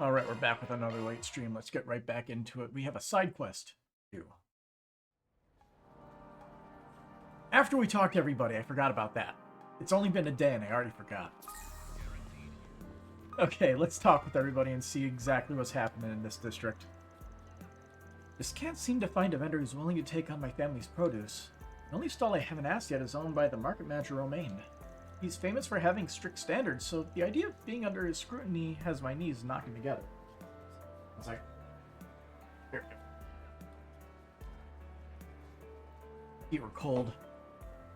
Alright, we're back with another late stream. Let's get right back into it. We have a side quest to do. After we talked to everybody, I forgot about that. It's only been a day and I already forgot. Okay, let's talk with everybody and see exactly what's happening in this district. Just can't seem to find a vendor who's willing to take on my family's produce. The only stall I haven't asked yet is owned by the market manager, Romaine. He's famous for having strict standards, so the idea of being under his scrutiny has my knees knocking together. One second. Here. Feet were cold.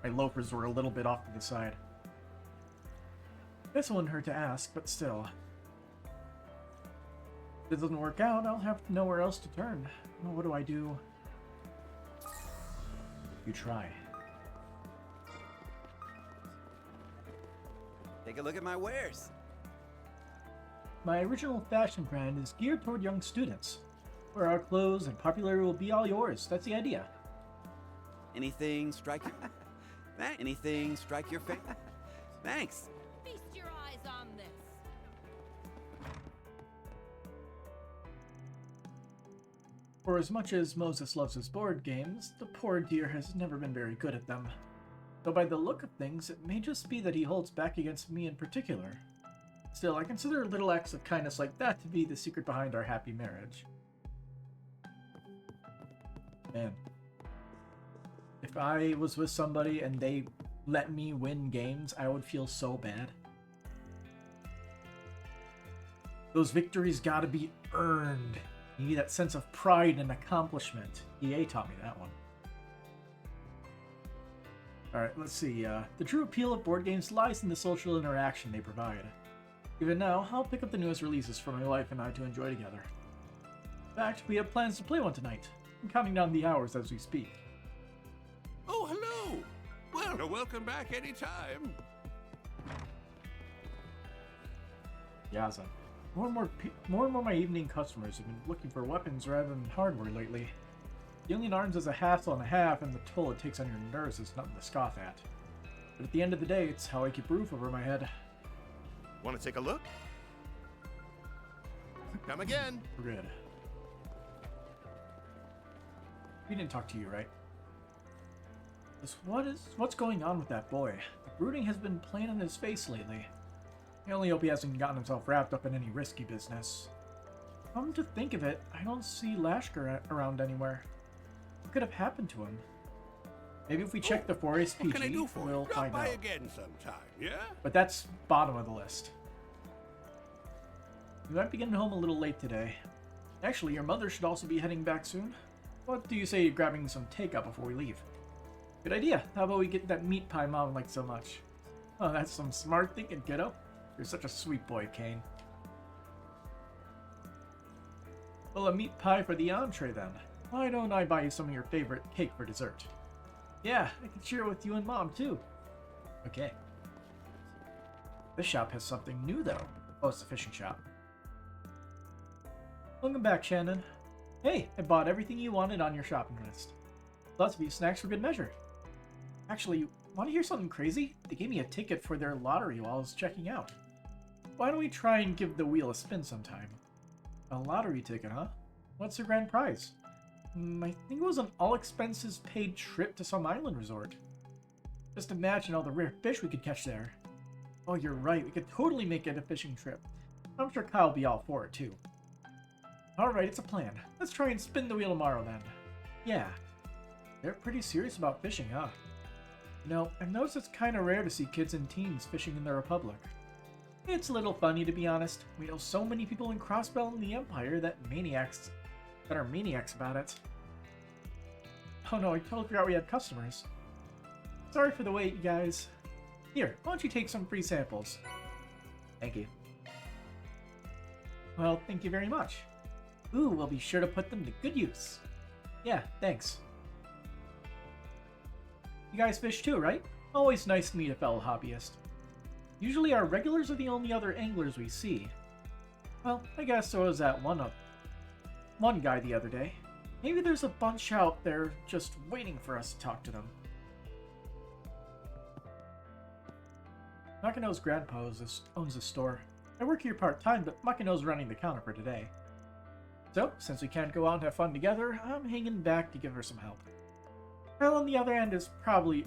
My loafers were a little bit off to the side. Guess it wouldn't hurt to ask, but still. If it doesn't work out, I'll have nowhere else to turn. Well, what do I do? You try. Take a look at my wares. My original fashion brand is geared toward young students. Where our clothes and popularity will be all yours. That's the idea. Anything strike your... Anything strike your face? Thanks. Feast your eyes on this. For as much as Moses loves his board games, the poor dear has never been very good at them. Though by the look of things, it may just be that he holds back against me in particular. Still, I consider little acts of kindness like that to be the secret behind our happy marriage. Man. If I was with somebody and they let me win games, I would feel so bad. Those victories gotta be earned. You need that sense of pride and accomplishment. EA taught me that one. Alright, let's see. The true appeal of board games lies in the social interaction they provide. Even now, I'll pick up the newest releases for my wife and I to enjoy together. In fact, we have plans to play one tonight. I'm counting down the hours as we speak. Oh, hello! Well, you're welcome back anytime. Yaza. More and more of my evening customers have been looking for weapons rather than hardware lately. Youngling arms is a hassle and a half, and the toll it takes on your nerves is nothing to scoff at. But at the end of the day, it's how I keep a roof over my head. Want to take a look? Come again. We're good. We didn't talk to you, right? What's going on with that boy? The brooding has been plain on his face lately. I only hope he hasn't gotten himself wrapped up in any risky business. Come to think of it, I don't see Lashker around anywhere. What could have happened to him? Maybe if we check the forest What can I PG, do for we'll you? Drop find by out. again sometime, yeah? But that's bottom of the list. We might be getting home a little late today. Actually, your mother should also be heading back soon. What do you say to grabbing some takeout before we leave? Good idea. How about we get that meat pie Mom likes so much? Oh, that's some smart thinking, kiddo. You're such a sweet boy, Kane. Well, a meat pie for the entree, then. Why don't I buy you some of your favorite cake for dessert? Yeah, I can share it with you and Mom, too. Okay. This shop has something new, though. Oh, it's the fishing shop. Welcome back, Shannon. Hey, I bought everything you wanted on your shopping list. Lots of you snacks for good measure. Actually, want to hear something crazy? They gave me a ticket for their lottery while I was checking out. Why don't we try and give the wheel a spin sometime? A lottery ticket, huh? What's the grand prize? I think it was an all-expenses-paid trip to some island resort. Just imagine all the rare fish we could catch there. Oh, you're right. We could totally make it a fishing trip. I'm sure Kyle will be all for it, too. Alright, it's a plan. Let's try and spin the wheel tomorrow, then. Yeah. They're pretty serious about fishing, huh? You know, I've noticed it's kind of rare to see kids and teens fishing in the Republic. It's a little funny, to be honest. We know so many people in Crossbelt and the Empire that are maniacs about it. Oh no, I totally forgot we had customers. Sorry for the wait, you guys. Here, why don't you take some free samples? Thank you. Well, thank you very much. Ooh, we'll be sure to put them to good use. Yeah, thanks. You guys fish too, right? Always nice to meet a fellow hobbyist. Usually our regulars are the only other anglers we see. Well, I guess there was that one guy the other day. Maybe there's a bunch out there just waiting for us to talk to them. Nakanos' grandpa owns a store. I work here part-time, but Makino's running the counter for today. So, since we can't go out and have fun together, I'm hanging back to give her some help. Well, on the other end is probably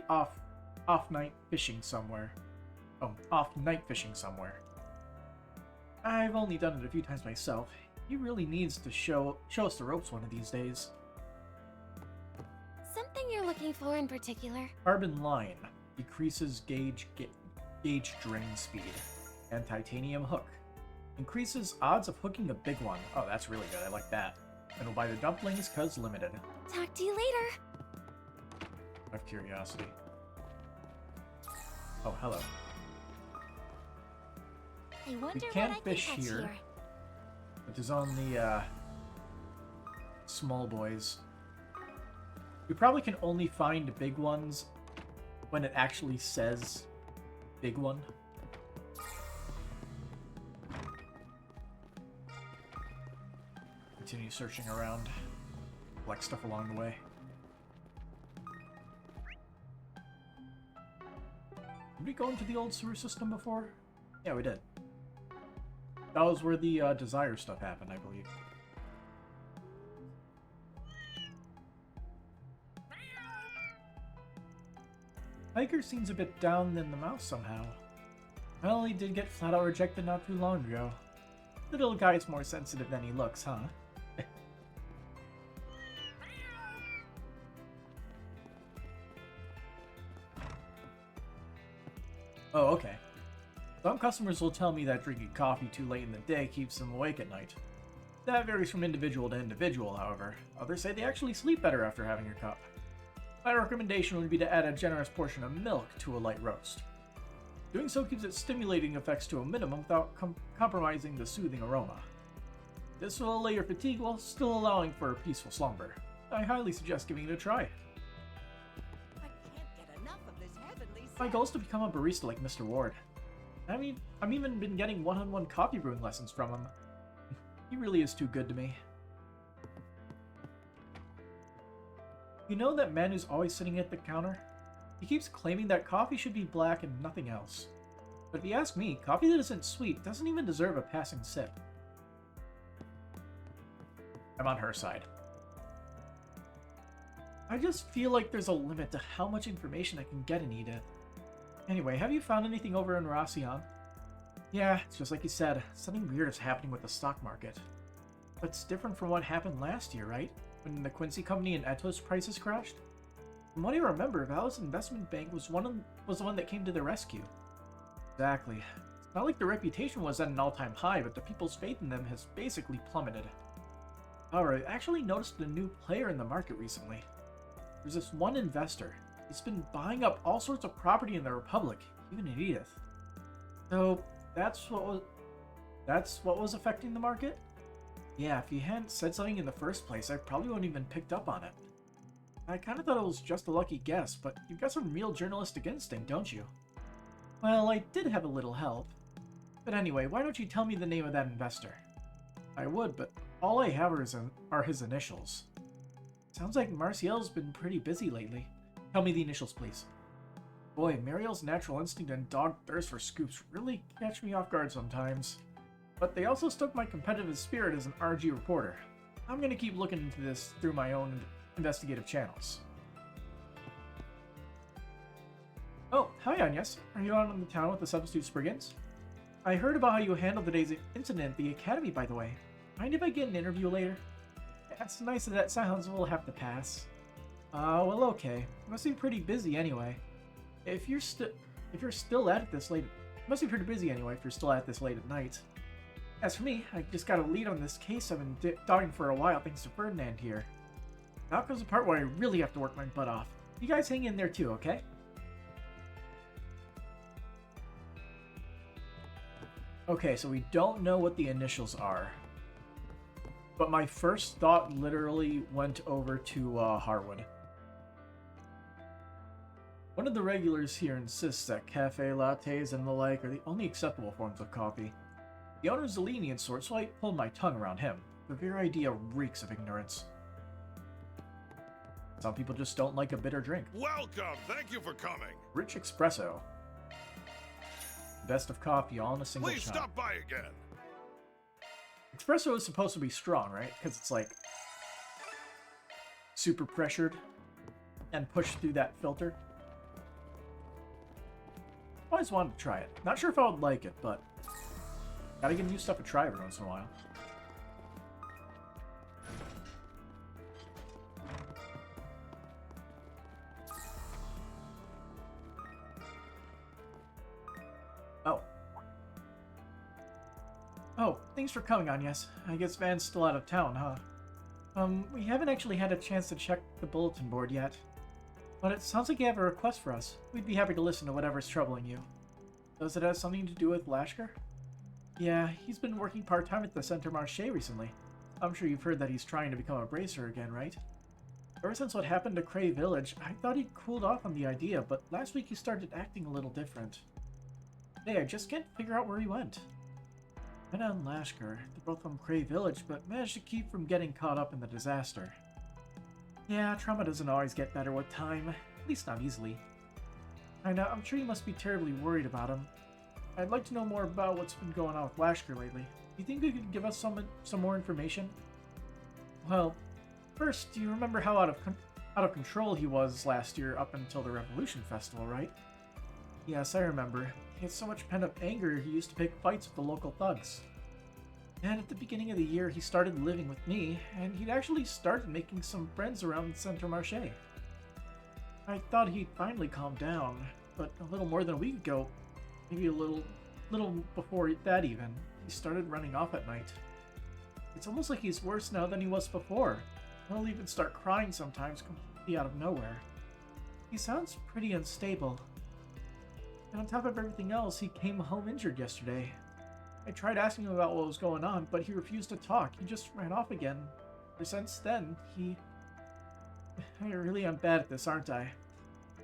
off night fishing somewhere. Oh, off night fishing somewhere. I've only done it a few times myself. He really needs to show us the ropes one of these days. Something you're looking for in particular? Carbon line decreases gauge drain speed, and titanium hook increases odds of hooking a big one. Oh, that's really good. I like that. And we'll buy the dumplings cause limited. Talk to you later. Out of curiosity. Oh, hello. I wonder can't what I fish can catch here. It is on the small boys. We probably can only find big ones when it actually says big one. Continue searching around. Collect stuff along the way. Did we go into the old sewer system before? Yeah, we did. That was where the Desire stuff happened, I believe. Hiker seems a bit down in the mouth somehow. Well, he did get flat out rejected not too long ago. The little guy's more sensitive than he looks, huh? Oh, okay. Some customers will tell me that drinking coffee too late in the day keeps them awake at night. That varies from individual to individual, however. Others say they actually sleep better after having a cup. My recommendation would be to add a generous portion of milk to a light roast. Doing so keeps its stimulating effects to a minimum without compromising the soothing aroma. This will allay your fatigue while still allowing for a peaceful slumber. I highly suggest giving it a try. I can't get enough of this heavenly My goal is to become a barista like Mr. Ward. I mean, I've even been getting one-on-one coffee brewing lessons from him. He really is too good to me. You know that man who's always sitting at the counter? He keeps claiming that coffee should be black and nothing else. But if you ask me, coffee that isn't sweet doesn't even deserve a passing sip. I'm on her side. I just feel like there's a limit to how much information I can get in Edith. Anyway, have you found anything over in Racian? Yeah, it's just like you said, something weird is happening with the stock market. But it's different from what happened last year, right? When the Quincy Company and Etos prices crashed? From what I remember, Val's investment bank was the one that came to the rescue. Exactly. It's not like their reputation was at an all-time high, but the people's faith in them has basically plummeted. Alright, I actually noticed a new player in the market recently. There's this one investor. He's been buying up all sorts of property in the Republic, even in Edith. So, that's what was affecting the market? Yeah, if he hadn't said something in the first place, I probably wouldn't even picked up on it. I kind of thought it was just a lucky guess, but you've got some real journalistic instinct, don't you? Well, I did have a little help. But anyway, why don't you tell me the name of that investor? I would, but all I have are his initials. Sounds like Marciel's been pretty busy lately. Tell me the initials, please. Boy, Mariel's natural instinct and dog thirst for scoops really catch me off guard sometimes. But they also stoke my competitive spirit as an RG reporter. I'm gonna keep looking into this through my own investigative channels. Oh, hi Agnes. Are you out in the town with the substitute Spriggans? I heard about how you handled today's incident at the academy, by the way. Mind if I get an interview later? As nice as that sounds, we'll have to pass. Well, okay. You must be pretty busy anyway. If you're still at it this late, must be pretty busy anyway if you're still at this late at night. As for me, I just got a lead on this case I've been dogging for a while thanks to Ferdinand here. Now comes the part where I really have to work my butt off. You guys hang in there too, okay? Okay, so we don't know what the initials are. But my first thought literally went over to Harwood. One of the regulars here insists that cafe lattes and the like are the only acceptable forms of coffee. The owner's the lenient sort, so I pulled my tongue around him. The very idea reeks of ignorance. Some people just don't like a bitter drink. Welcome. Thank you for coming. Rich espresso. Best of coffee all in a single Please shot. stop by again. Espresso is supposed to be strong, right? Because it's like super pressured and pushed through that filter. Always wanted to try it. Not sure if I would like it, but gotta give new stuff a try every once in a while. Oh. Oh, thanks for coming, Agnes. I guess Van's still out of town, huh? We haven't actually had a chance to check the bulletin board yet. But it sounds like you have a request for us. We'd be happy to listen to whatever's troubling you. Does it have something to do with Lashkar? Yeah, he's been working part-time at the Center Marché recently. I'm sure you've heard that he's trying to become a bracer again, right? Ever since what happened to Cray Village, I thought he'd cooled off on the idea, but last week he started acting a little different. Hey, I just can't figure out where he went. Anna and Lashkar, they're both from Cray Village, but managed to keep from getting caught up in the disaster. Yeah, trauma doesn't always get better with time, at least not easily. I know, I'm sure you must be terribly worried about him. I'd like to know more about what's been going on with Lashkar lately. Do you think you could give us some more information? Well, first, do you remember how out of control he was last year up until the Revolution Festival, right? Yes, I remember. He had so much pent-up anger he used to pick fights with the local thugs. And at the beginning of the year, he started living with me, and he'd actually started making some friends around the Center Marché. I thought he'd finally calmed down, but a little more than a week ago, maybe a little before that even, he started running off at night. It's almost like he's worse now than he was before. He'll even start crying sometimes completely out of nowhere. He sounds pretty unstable. And on top of everything else, he came home injured yesterday. I tried asking him about what was going on, but he refused to talk. He just ran off again. Ever since then, I really am bad at this, aren't I?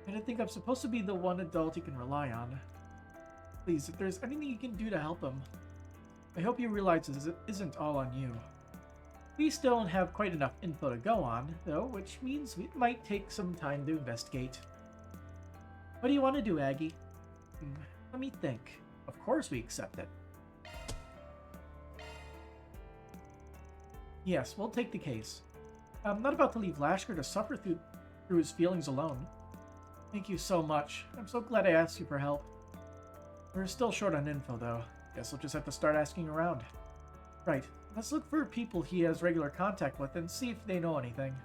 And I think I'm supposed to be the one adult he can rely on. Please, if there's anything you can do to help him, I hope you realize it isn't all on you. We still don't have quite enough info to go on, though, which means it might take some time to investigate. What do you want to do, Aggie? Let me think. Of course we accept it. Yes, we'll take the case. I'm not about to leave Lashkar to suffer through his feelings alone. Thank you so much. I'm so glad I asked you for help. We're still short on info, though. Guess we'll just have to start asking around. Right. Let's look for people he has regular contact with and see if they know anything.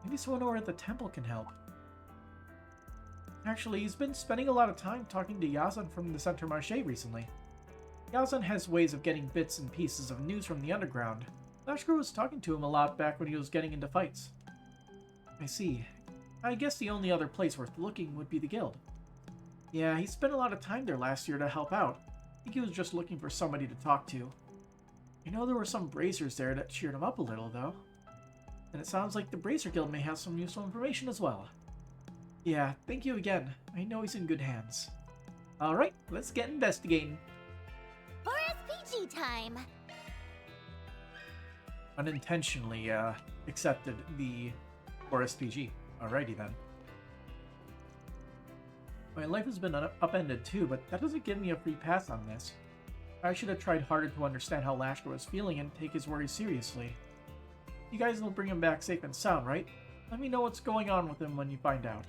Maybe someone over at the temple can help. Actually, he's been spending a lot of time talking to Yazan from the Center Marché recently. Yazan has ways of getting bits and pieces of news from the underground. Lashkar was talking to him a lot back when he was getting into fights. I see. I guess the only other place worth looking would be the guild. Yeah, he spent a lot of time there last year to help out. I think he was just looking for somebody to talk to. I know there were some bracers there that cheered him up a little, though. And it sounds like the Bracer Guild may have some useful information as well. Yeah, thank you again. I know he's in good hands. Alright, let's get investigating. For SPG time! Unintentionally, accepted the for SPG. Alrighty then. My life has been upended too, but that doesn't give me a free pass on this. I should have tried harder to understand how Lashkar was feeling and take his worries seriously. You guys will bring him back safe and sound, right? Let me know what's going on with him when you find out.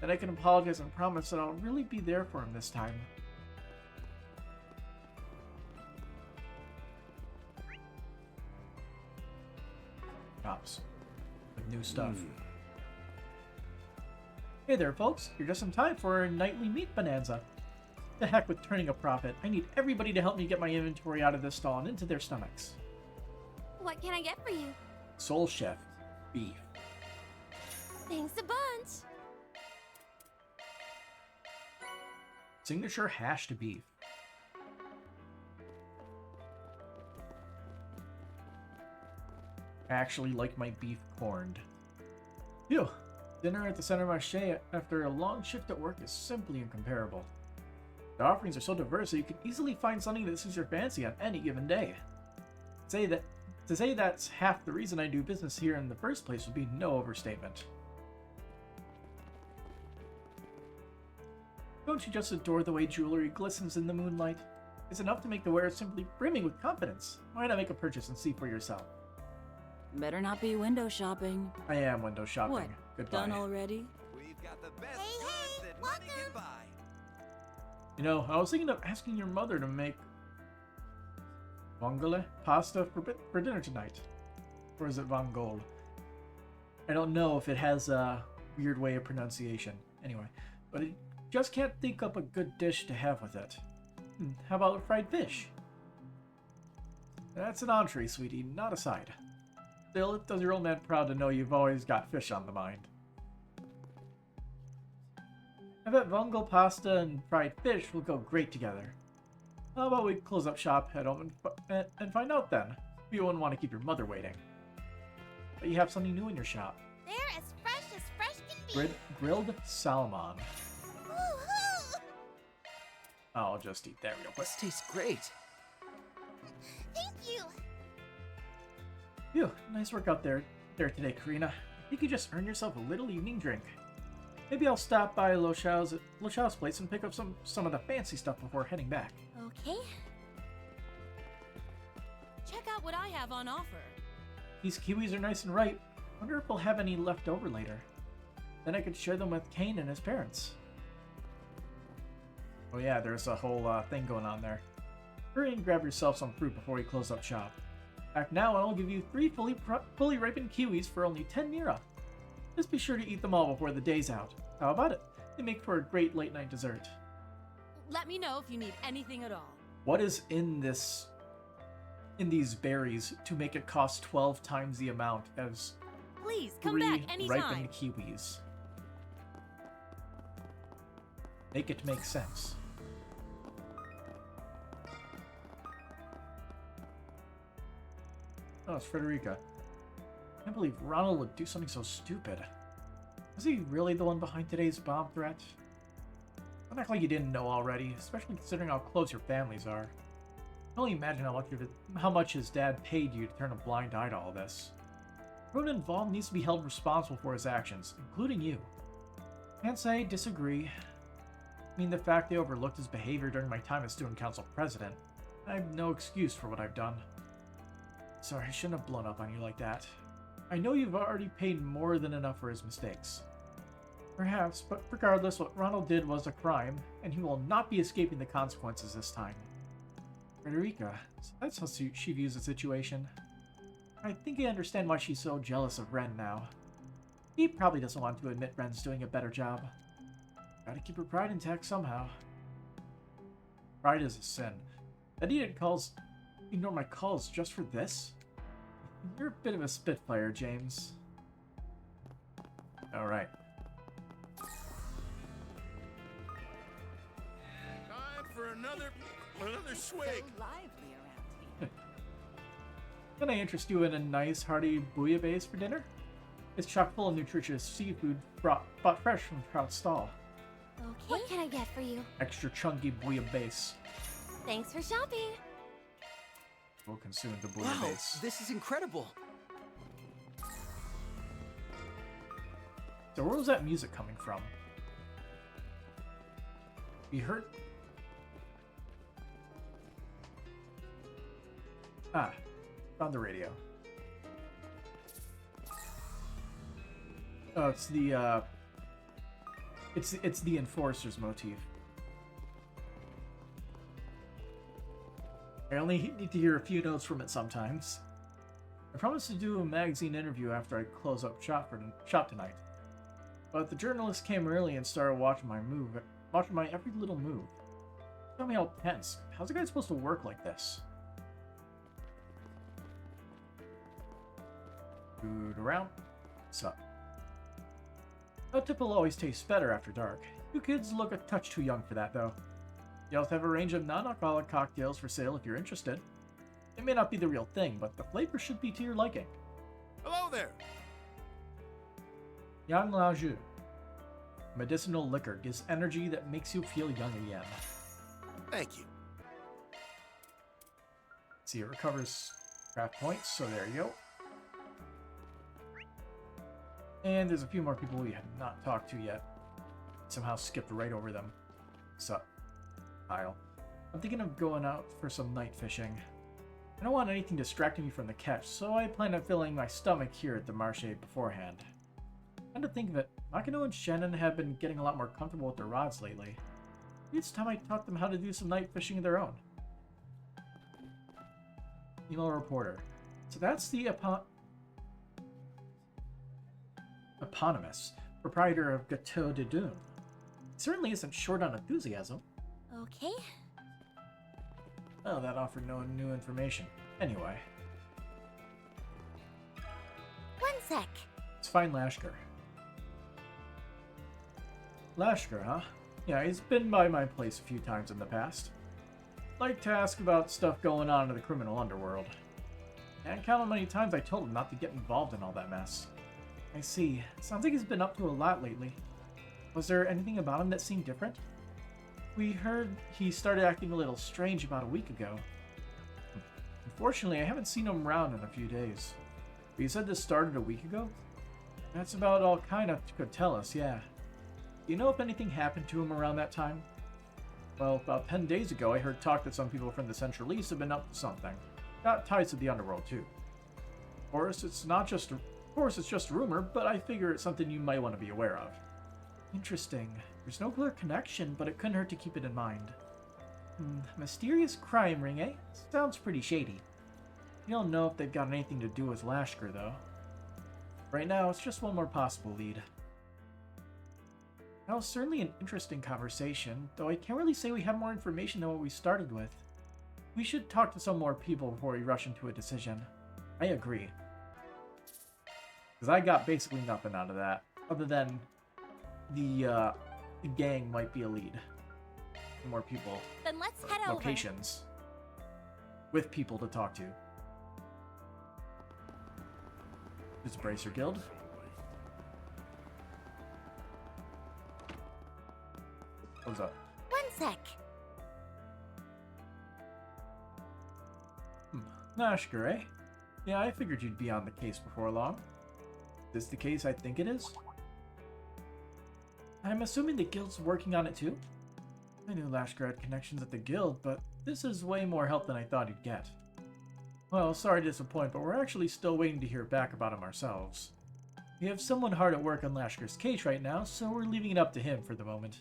Then I can apologize and promise that I'll really be there for him this time. Shops. With new stuff. Hey there, folks. You're just in time for our nightly meat bonanza. The heck with turning a profit. I need everybody to help me get my inventory out of this stall and into their stomachs. What can I get for you? Soul Chef. Beef. Thanks a bunch! Signature hashed beef. I actually like my beef corned. Phew. Dinner at the Center Marché after a long shift at work is simply incomparable. The offerings are so diverse that you can easily find something that suits your fancy on any given day. To say that's half the reason I do business here in the first place would be no overstatement. Don't you just adore the way jewelry glistens in the moonlight? It's enough to make the wearer simply brimming with confidence. Why not make a purchase and see for yourself? Better not be window shopping. I am window shopping. What? Goodbye. Done already? We've got the best Hey, goods hey, that money can welcome. buy. You know, I was thinking of asking your mother to make vongole pasta for dinner tonight. Or is it vongole? I don't know if it has a weird way of pronunciation. Anyway, but I just can't think up a good dish to have with it. How about fried fish? That's an entree, sweetie, not a side. Still, it does your old man proud to know you've always got fish on the mind. I bet vongole pasta and fried fish will go great together. How about we close up shop, head home, and find out then? You wouldn't want to keep your mother waiting. But you have something new in your shop. They're as fresh can be. Grilled salmon. Woo-hoo! I'll just eat that real quick. This tastes great. Thank you. Phew, nice work out there today, Karina. You could just earn yourself a little evening drink. Maybe I'll stop by Lo Xiao's place and pick up some of the fancy stuff before heading back. Okay. Check out what I have on offer. These kiwis are nice and ripe. Wonder if we'll have any left over later. Then I could share them with Kane and his parents. Oh yeah, there's a whole thing going on there. Hurry and grab yourself some fruit before we close up shop. Act now and I'll give you 3 fully ripened kiwis for only 10 mira. Just be sure to eat them all before the day's out. How about it? They make for a great late night dessert. Let me know if you need anything at all. What is in these berries to make it cost 12 times the amount as Please, come 3 back anytime. ripened kiwis? Make it make sense. Oh, it's Frederica. I can't believe Ronald would do something so stupid. Was he really the one behind today's bomb threat? Don't act like you didn't know already, especially considering how close your families are. I can only imagine how much his dad paid you to turn a blind eye to all this. Everyone involved needs to be held responsible for his actions, including you. Can't say disagree. I mean, the fact they overlooked his behavior during my time as student council president. I have no excuse for what I've done. Sorry, I shouldn't have blown up on you like that. I know you've already paid more than enough for his mistakes. Perhaps, but regardless, what Ronald did was a crime, and he will not be escaping the consequences this time. Frederica, so that's how she views the situation. I think I understand why she's so jealous of Ren now. He probably doesn't want to admit Ren's doing a better job. Gotta keep her pride intact somehow. Pride is a sin. That he didn't ignore my calls just for this? You're a bit of a spitfire, James. Alright. Time for another swig. So lively around here. Can I interest you in a nice, hearty bouillabaisse for dinner? It's chock full of nutritious seafood bought fresh from Trout's stall. Okay. What can I get for you? Extra chunky bouillabaisse. Thanks for shopping. We'll consume the Wow, bouillabaisse. this is incredible. So where was that music coming from? You heard? Ah, found the radio. Oh, it's the it's the Enforcer's motif. I only need to hear a few notes from it sometimes. I promised to do a magazine interview after I close up shop tonight. But the journalist came early and started watching my every little move. Tell me how tense. How's a guy supposed to work like this? Food around. What's up? That tip will always taste better after dark. You kids look a touch too young for that, though. You also have a range of non-alcoholic cocktails for sale if you're interested. It may not be the real thing, but the flavor should be to your liking. Hello there. Yang Lao Zhu. Medicinal liquor gives energy that makes you feel young again. Thank you. See, it recovers craft points, so there you go. And there's a few more people we have not talked to yet. Somehow skipped right over them. So, Kyle, I'm thinking of going out for some night fishing. I don't want anything distracting me from the catch, so I plan on filling my stomach here at the Marche beforehand. And to think of it, Makino and Shannon have been getting a lot more comfortable with their rods lately. It's time I taught them how to do some night fishing of their own. Email reporter. So that's the eponymous proprietor of Gateau de Dune. He certainly isn't short on enthusiasm. Okay. Oh, that offered no new information. Anyway. One sec. Let's find Lashkar. Lashkar, huh? Yeah, he's been by my place a few times in the past. Like to ask about stuff going on in the criminal underworld. Can't count how many times I told him not to get involved in all that mess. I see. Sounds like he's been up to a lot lately. Was there anything about him that seemed different? We heard he started acting a little strange about a week ago. Unfortunately, I haven't seen him around in a few days. But you said this started a week ago? That's about all kinda could tell us, yeah. Do you know if anything happened to him around that time? Well, about 10 days ago, I heard talk that some people from the Central East have been up to something. Got ties to the underworld, too. Of course, it's just rumor, but I figure it's something you might want to be aware of. Interesting. There's no clear connection, but it couldn't hurt to keep it in mind. Mysterious crime ring, eh? Sounds pretty shady. You don't know if they've got anything to do with Lashkar, though. Right now, it's just one more possible lead. That was certainly an interesting conversation, though I can't really say we have more information than what we started with. We should talk to some more people before we rush into a decision. I agree. Because I got basically nothing out of that, other than the gang might be a lead. More people. Then let's head over. Locations. With people to talk to. Is Bracer Guild? What's up? One sec. Lashkar, eh? Yeah, I figured you'd be on the case before long. Is this the case I think it is? I'm assuming the guild's working on it too? I knew Lashkar had connections at the guild, but this is way more help than I thought he'd get. Well, sorry to disappoint, but we're actually still waiting to hear back about him ourselves. We have someone hard at work on Lashkar's case right now, so we're leaving it up to him for the moment.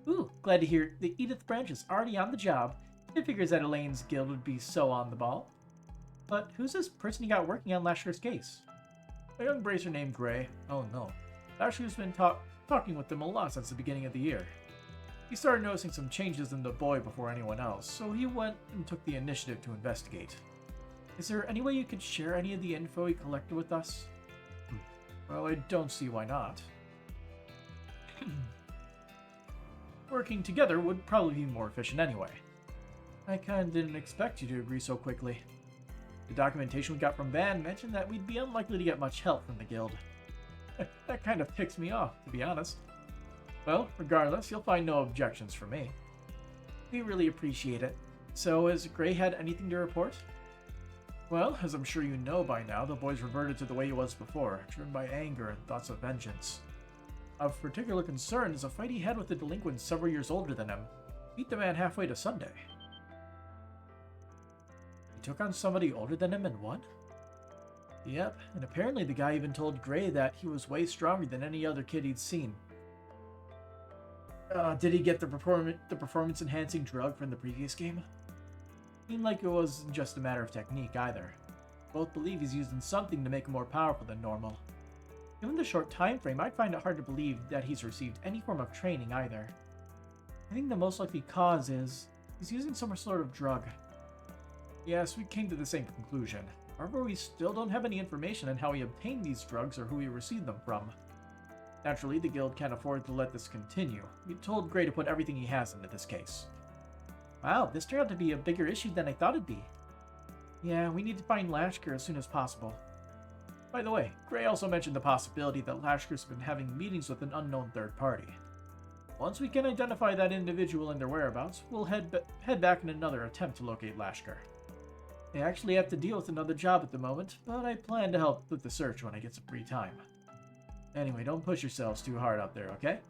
Ooh, glad to hear the Edith branch is already on the job. It figures that Elaine's guild would be so on the ball. But who's this person you got working on Lashkar's case? A young bracer named Gray. Oh no. Lashkar's been talking with them a lot since the beginning of the year. He started noticing some changes in the boy before anyone else, so he went and took the initiative to investigate. Is there any way you could share any of the info he collected with us? Well, I don't see why not. Working together would probably be more efficient anyway. I kinda didn't expect you to agree so quickly. The documentation we got from Van mentioned that we'd be unlikely to get much help from the guild. That kind of ticks me off, to be honest. Well, regardless, you'll find no objections from me. We really appreciate it. So, has Gray had anything to report? Well, as I'm sure you know by now, the boy's reverted to the way he was before, driven by anger and thoughts of vengeance. Of particular concern is a fight he had with a delinquent several years older than him. Beat the man halfway to Sunday. He took on somebody older than him and won? Yep, and apparently the guy even told Gray that he was way stronger than any other kid he'd seen. Did he get the performance-enhancing drug from the previous game? Seemed like it wasn't just a matter of technique either. Both believe he's using something to make him more powerful than normal. Given the short time frame, I'd find it hard to believe that he's received any form of training either. I think the most likely cause is he's using some sort of drug. Yes, we came to the same conclusion. However, we still don't have any information on how he obtained these drugs or who he received them from. Naturally, the guild can't afford to let this continue. We told Gray to put everything he has into this case. Wow, this turned out to be a bigger issue than I thought it'd be. Yeah, we need to find Lashkar as soon as possible. By the way, Gray also mentioned the possibility that Lashkar's been having meetings with an unknown third party. Once we can identify that individual and their whereabouts, we'll head back in another attempt to locate Lashkar. I actually have to deal with another job at the moment, but I plan to help with the search when I get some free time. Anyway, don't push yourselves too hard out there, okay?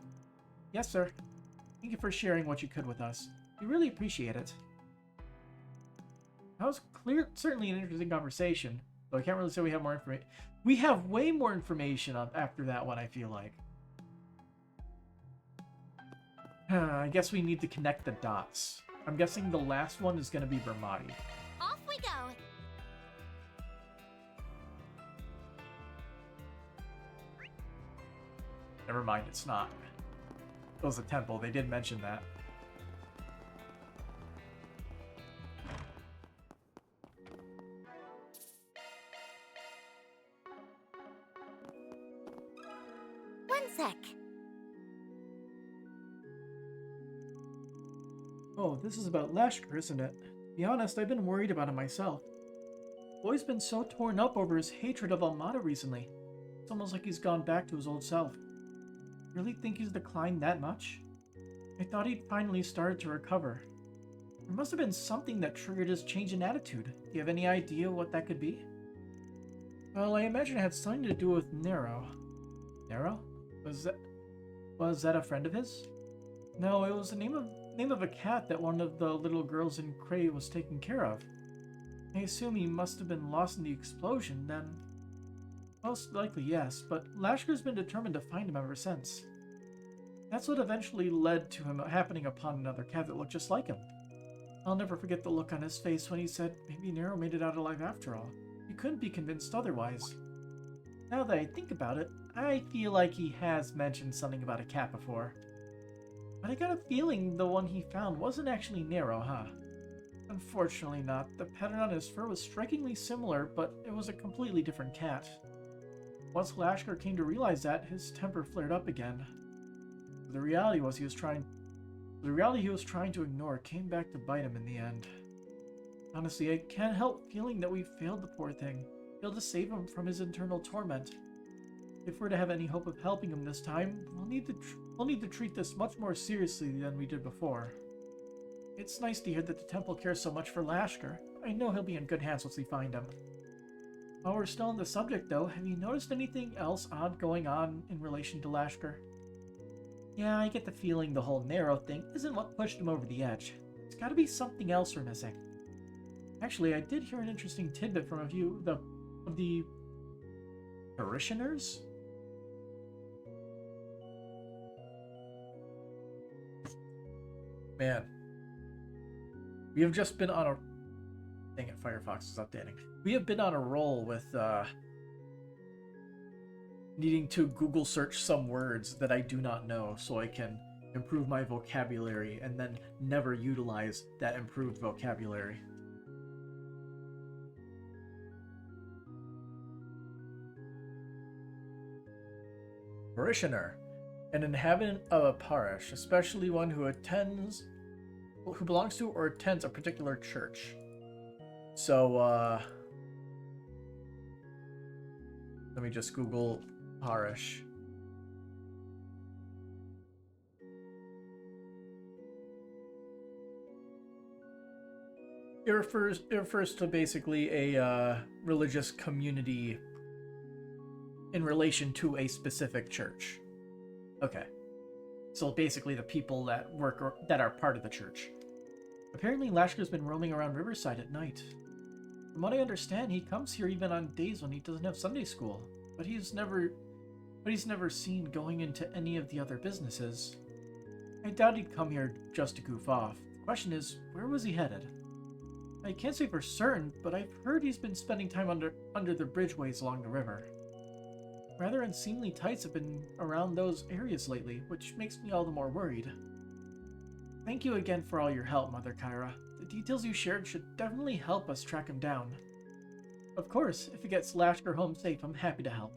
Yes, sir. Thank you for sharing what you could with us. We really appreciate it. That was certainly an interesting conversation, though I can't really say we have more information. We have way more information after that one, I feel like. I guess we need to connect the dots. I'm guessing the last one is going to be Bermati. Off we go. Never mind, it's not. It was a temple. They did mention that. One sec. Oh, this is about Lashkar, isn't it? To be honest, I've been worried about him myself. Boy's been so torn up over his hatred of Almada recently. It's almost like he's gone back to his old self. Really think he's declined that much? I thought he'd finally started to recover. There must have been something that triggered his change in attitude. Do you have any idea what that could be? Well, I imagine it had something to do with Nero. Nero? Was that a friend of his? No, it was the name of a cat that one of the little girls in Cray was taking care of. I assume he must have been lost in the explosion then. Most likely, yes, but Lashkar's been determined to find him ever since. That's what eventually led to him happening upon another cat that looked just like him. I'll never forget the look on his face when he said maybe Nero made it out alive after all. He couldn't be convinced otherwise. Now that I think about it, I feel like he has mentioned something about a cat before. But I got a feeling the one he found wasn't actually Nero, huh? Unfortunately not. The pattern on his fur was strikingly similar, but it was a completely different cat. Once Lashkar came to realize that, his temper flared up again. The reality he was trying to ignore came back to bite him in the end. Honestly, I can't help feeling that we failed the poor thing. Failed to save him from his internal torment. If we're to have any hope of helping him this time, we'll need to treat this much more seriously than we did before. It's nice to hear that the temple cares so much for Lashkar. I know he'll be in good hands once we find him. While we're still on the subject, though, have you noticed anything else odd going on in relation to Lashkar? Yeah, I get the feeling the whole Nero thing isn't what pushed him over the edge. There's gotta be something else we're missing. Actually, I did hear an interesting tidbit from a few of the parishioners? Man. We have just been on a... Dang it, Firefox is updating. We have been on a roll with, needing to Google search some words that I do not know so I can improve my vocabulary and then never utilize that improved vocabulary. Parishioner. An inhabitant of a parish, especially one who belongs to or attends a particular church. So, let me just Google parish. It refers to basically a religious community in relation to a specific church. Okay. So basically the people that that are part of the church. Apparently Lashkar's been roaming around Riverside at night. From what I understand, he comes here even on days when he doesn't have Sunday school, but he's never seen going into any of the other businesses. I doubt he'd come here just to goof off. The question is, where was he headed? I can't say for certain, but I've heard he's been spending time under the bridgeways along the river. Rather unseemly tights have been around those areas lately, which makes me all the more worried. Thank you again for all your help, Mother Kyra. The details you shared should definitely help us track him down. Of course, if it gets Lashkar home safe, I'm happy to help.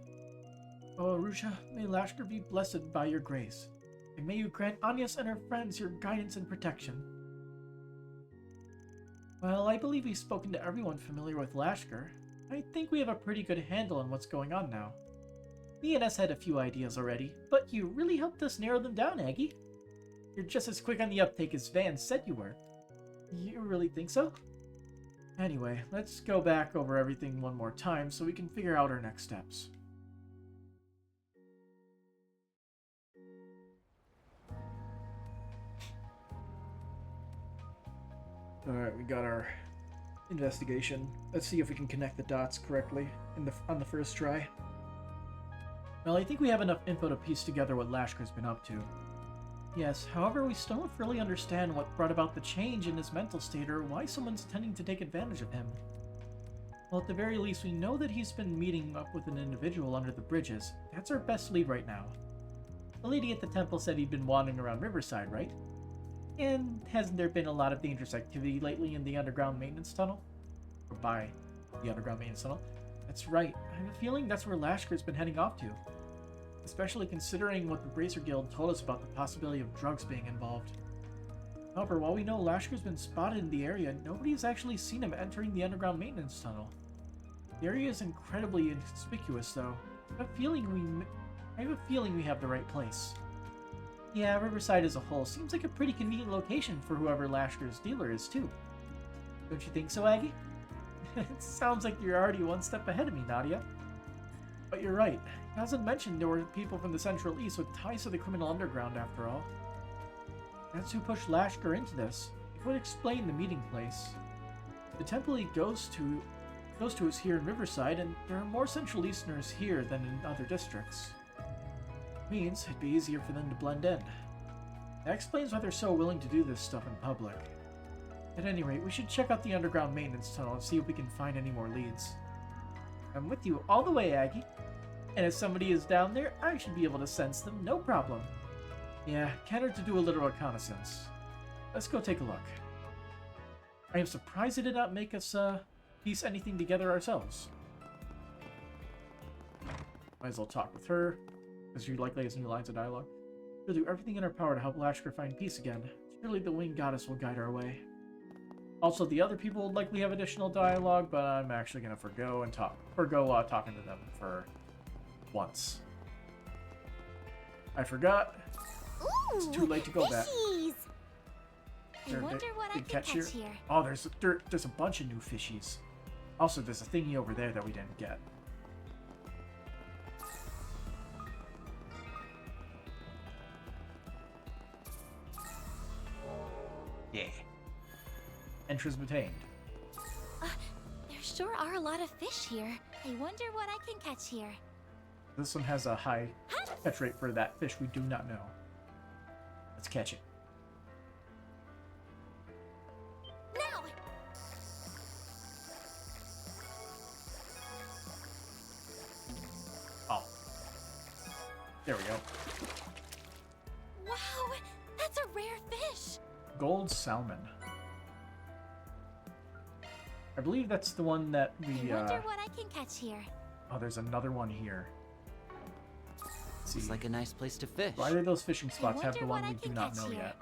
Oh, Arusha, may Lashkar be blessed by your grace, and may you grant Agnes and her friends your guidance and protection. Well, I believe we've spoken to everyone familiar with Lashkar. I think we have a pretty good handle on what's going on now. Me and S had a few ideas already, but you really helped us narrow them down, Aggie. You're just as quick on the uptake as Van said you were. You really think so? Anyway, let's go back over everything one more time so we can figure out our next steps. Alright, we got our investigation. Let's see if we can connect the dots correctly on the first try. Well, I think we have enough info to piece together what Lashkar's been up to. Yes, however, we still don't really understand what brought about the change in his mental state or why someone's tending to take advantage of him. Well, at the very least, we know that he's been meeting up with an individual under the bridges. That's our best lead right now. The lady at the temple said he'd been wandering around Riverside, right? And hasn't there been a lot of dangerous activity lately in the underground maintenance tunnel? Or by the underground maintenance tunnel? That's right. I have a feeling that's where Lashkar's been heading off to. Especially considering what the Bracer Guild told us about the possibility of drugs being involved. However, while we know Lashkar's been spotted in the area, nobody has actually seen him entering the underground maintenance tunnel. The area is incredibly inconspicuous, though. I have a feeling we have the right place. Yeah, Riverside as a whole seems like a pretty convenient location for whoever Lashkar's dealer is, too. Don't you think so, Aggie? It sounds like you're already one step ahead of me, Nadia. But you're right. As I mentioned, there were people from the Central East with ties to the criminal underground, after all. That's who pushed Lashkar into this. It would explain the meeting place. The temple he goes to is here in Riverside, and there are more Central Easterners here than in other districts. Means it'd be easier for them to blend in. That explains why they're so willing to do this stuff in public. At any rate, we should check out the underground maintenance tunnel and see if we can find any more leads. I'm with you all the way, Aggie. And if somebody is down there, I should be able to sense them, no problem. Yeah, canter to do a little reconnaissance. Let's go take a look. I am surprised it did not make us, piece anything together ourselves. Might as well talk with her, because she likely has new lines of dialogue. We'll do everything in our power to help Lashkar find peace again. Surely the winged goddess will guide our way. Also, the other people will likely have additional dialogue, but I'm actually going to forgo talking to them for once. I forgot. Ooh, It's too late to go back. fishies! I There- wonder what I big can catch catch here? here. Oh, there's a bunch of new fishies. Also, there's a thingy over there that we didn't get. Yeah. Entrance obtained. There sure are a lot of fish here. I wonder what I can catch here. This one has a high catch rate for that fish we do not know. Let's catch it. Now! Oh. There we go. Wow! That's a rare fish! Gold salmon. I believe that's the one that we, I wonder what I can catch here. Oh, there's another one here. Let's see. Seems like a nice place to fish. Why do those fishing spots have wonder the one what I we do can not catch know here. yet?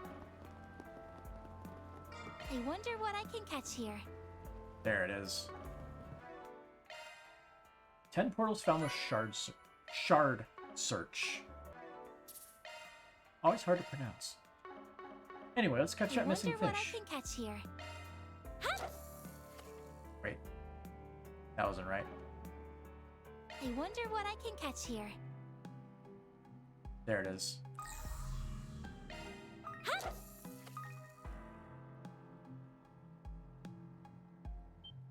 I wonder what I can catch here. There it is. 10 portals found with shard search. Always hard to pronounce. Anyway, let's catch I that missing wonder what I fish. can catch here. Wait. That wasn't right. I wonder what I can catch here. There it is.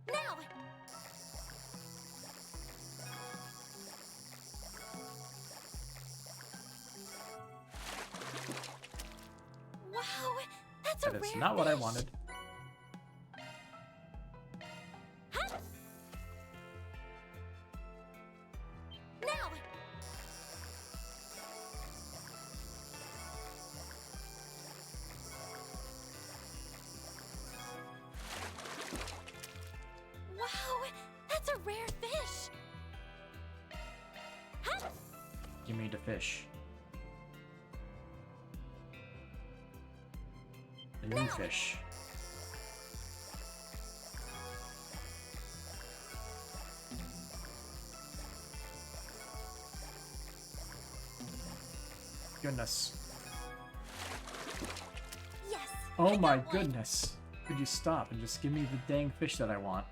Now! Wow! That's a That rare is not what I fish. wanted. Now! Wow! That's a rare fish! Give me the fish. The new fish. Goodness. Yes! Oh I my got one. goodness. Could you stop and just give me the dang fish that I want?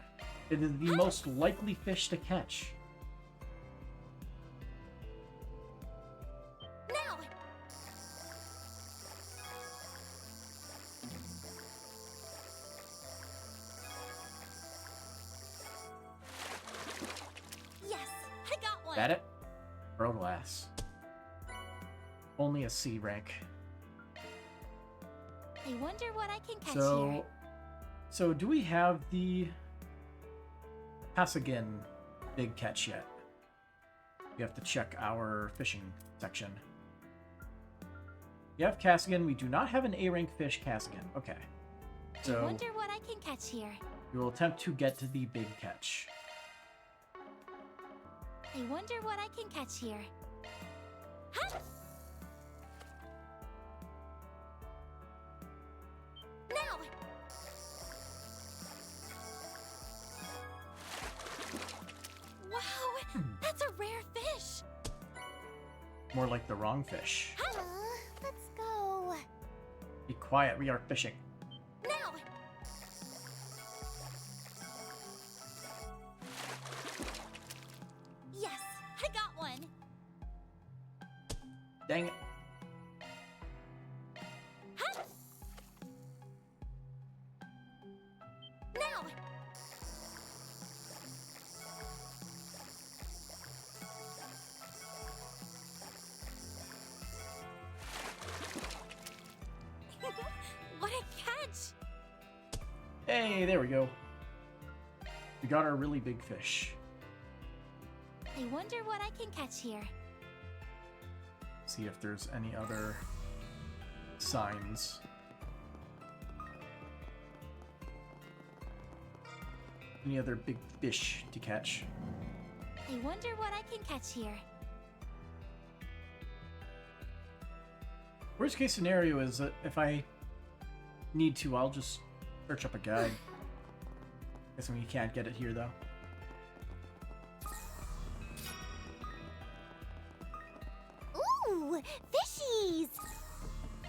It is the most likely fish to catch. Now! one. That it? Pearl glass. Only a C rank. I wonder what I can catch here. So do we have the Pasagan big catch yet? We have to check our fishing section. We have Cassigan. We do not have an A rank fish Cassigan. Okay. I So wonder what I can catch here. we will attempt to get to the big catch. I wonder what I can catch here. Huh? Now! Wow, that's a rare fish. More like the wrong fish. Let's go. Be quiet. We are fishing. Now! Yes, I got one. Dang it. Huh? Now! What a catch! Hey, there we go. We got our really big fish. I wonder what I can catch here. See if there's any other signs. Any other big fish to catch. I wonder what I can catch here. Worst case scenario is that if I need to, I'll just search up a guide. Guess we can't get it here though. Ooh, fishies!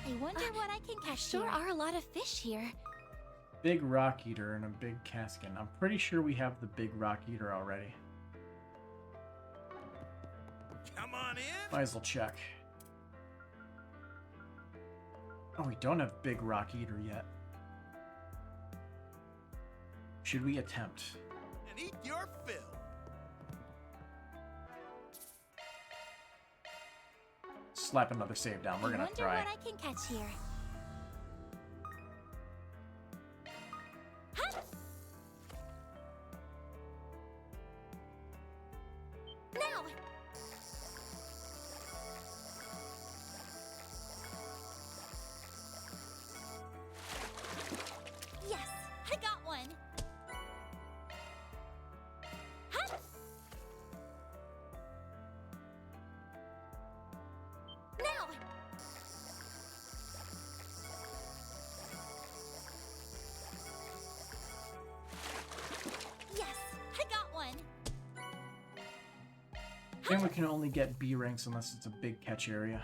I wonder what I can catch. Sure are a lot of fish here. Big rock eater and a big Caskin. I'm pretty sure we have the big rock eater already. Come on in. Might as well check. Oh, we don't have big rock eater yet. Should we attempt? And eat your fill. Slap another save down. We're gonna I wonder try. what I can catch here. Huh? Now! Yes, I got one. Huh? Now! Yes, I got one. Then we can only get B ranks unless it's a big catch area.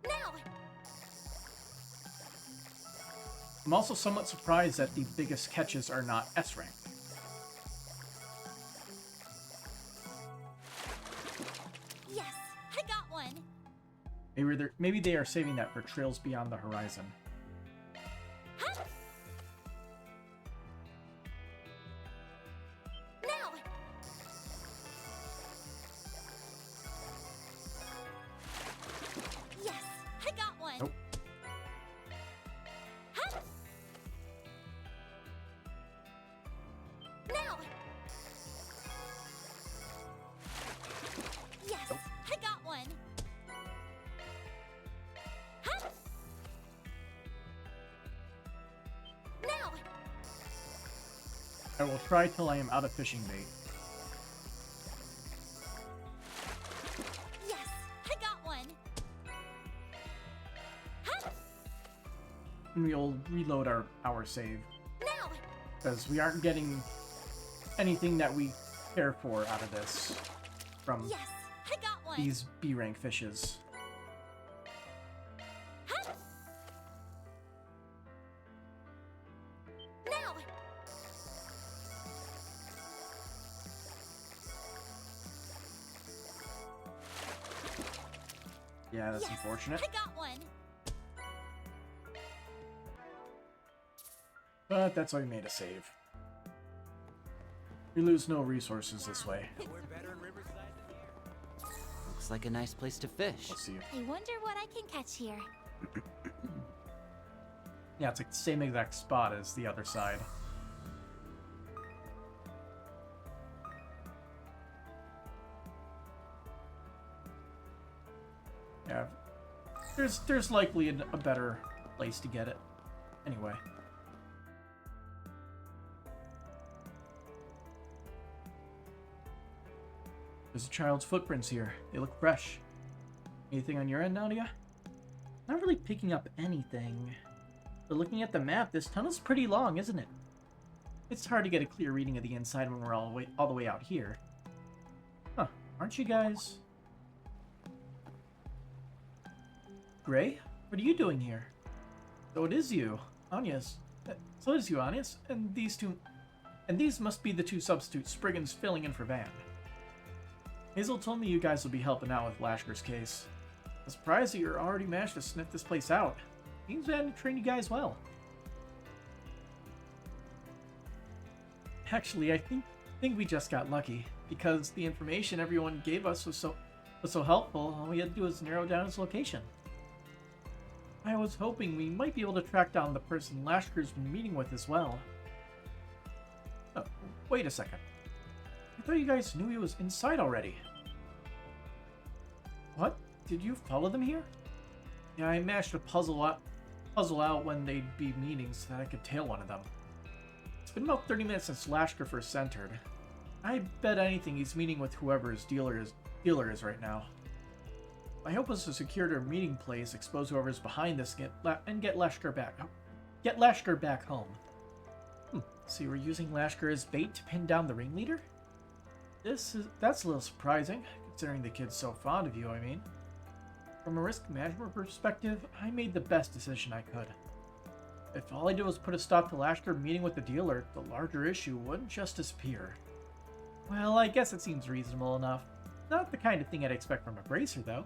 Now! I'm also somewhat surprised that the biggest catches are not S rank. Yes, I got one. Maybe they are saving that for trails beyond the horizon. Huh? Now! Yes, I got one. Nope. Huh? Now! Yes, Nope. I got one. Huh? Now! I will try till I am out of fishing bait. Yes, I got one. Huh? And we'll reload our save. Now! Because we aren't getting anything that we care for out of this from Yes, I got one. these B rank fishes. Huh? Now! Yeah, that's Yes, unfortunate. I got one. But that's why we made a save. We lose no resources this way. We're better in Riverside than here. Looks like a nice place to fish. Let's see. I wonder what I can catch here. Yeah, it's like the same exact spot as the other side. Yeah, there's likely a better place to get it. Anyway. There's a child's footprints here. They look fresh. Anything on your end, Nadia? Not really picking up anything. But looking at the map, this tunnel's pretty long, isn't it? It's hard to get a clear reading of the inside when we're all the way out here. Huh, aren't you guys? Gray? What are you doing here? So it is you, Anya's. So it is you, Anya's. And these must be the two substitutes Spriggan's filling in for Van. Hazel told me you guys will be helping out with Lashker's case. I'm surprised that you're already managed to sniff this place out. Seems Van trained you guys well. Actually, I think we just got lucky, because the information everyone gave us was so helpful. All we had to do was narrow down his location. I was hoping we might be able to track down the person Lashker's been meeting with as well. Oh, wait a second. I thought you guys knew he was inside already. What? Did you follow them here? Yeah, I managed to puzzle out when they'd be meeting so that I could tail one of them. It's been about 30 minutes since Lashker first entered. I bet anything he's meeting with whoever his dealer is right now. My hope was to secure their meeting place, expose whoever's behind this, and get Lashker back home. So you were using Lashker as bait to pin down the ringleader? That's a little surprising, considering the kid's so fond of you, I mean. From a risk management perspective, I made the best decision I could. If all I did was put a stop to Lashker meeting with the dealer, the larger issue wouldn't just disappear. Well, I guess it seems reasonable enough. Not the kind of thing I'd expect from a bracer, though.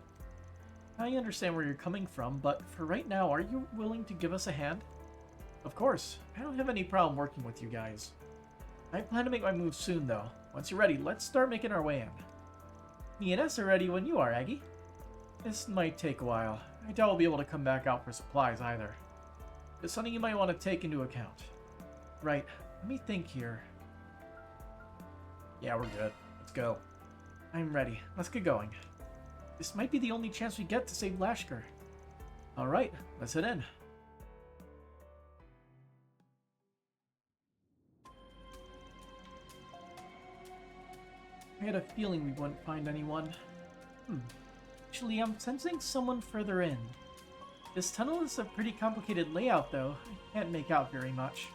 I understand where you're coming from, but for right now, are you willing to give us a hand? Of course. I don't have any problem working with you guys. I plan to make my move soon, though. Once you're ready, let's start making our way in. Me and S are ready when you are, Aggie. This might take a while. I doubt we'll be able to come back out for supplies either. It's something you might want to take into account. Right, let me think here. Yeah, we're good. Let's go. I'm ready. Let's get going. This might be the only chance we get to save Lashker. Alright, let's head in. I had a feeling we wouldn't find anyone. Actually, I'm sensing someone further in. This tunnel is a pretty complicated layout, though. I can't make out very much.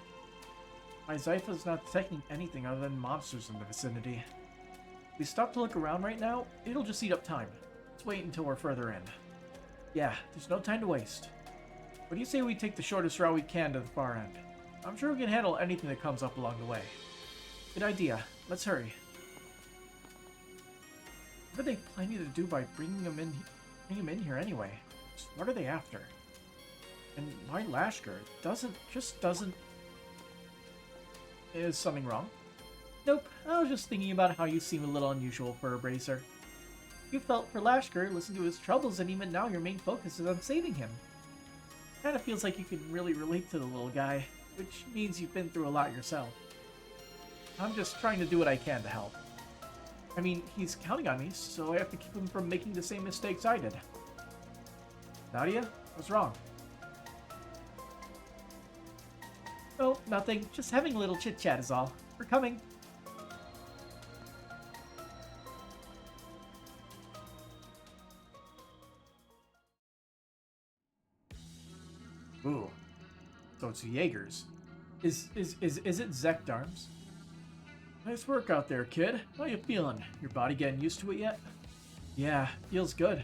My Zypha's not detecting anything other than monsters in the vicinity. If we stop to look around right now, it'll just eat up time. Let's wait until we're further in. Yeah, there's no time to waste. What do you say we take the shortest route we can to the far end? I'm sure we can handle anything that comes up along the way. Good idea. Let's hurry. What are they planning to do by bringing him in here anyway? What are they after? And why Lashker? Doesn't... Is something wrong? Nope, I was just thinking about how you seem a little unusual for a bracer. You felt for Lashker, listened to his troubles, and even now your main focus is on saving him. Kinda feels like you can really relate to the little guy, which means you've been through a lot yourself. I'm just trying to do what I can to help. I mean, he's counting on me, so I have to keep him from making the same mistakes I did. Nadia, what's wrong? Oh, nothing. Just having a little chit-chat is all. We're coming. Ooh. So it's Jaegers. Is it Zekdarms? Nice work out there, kid. How you feeling? Your body getting used to it yet? Yeah, feels good.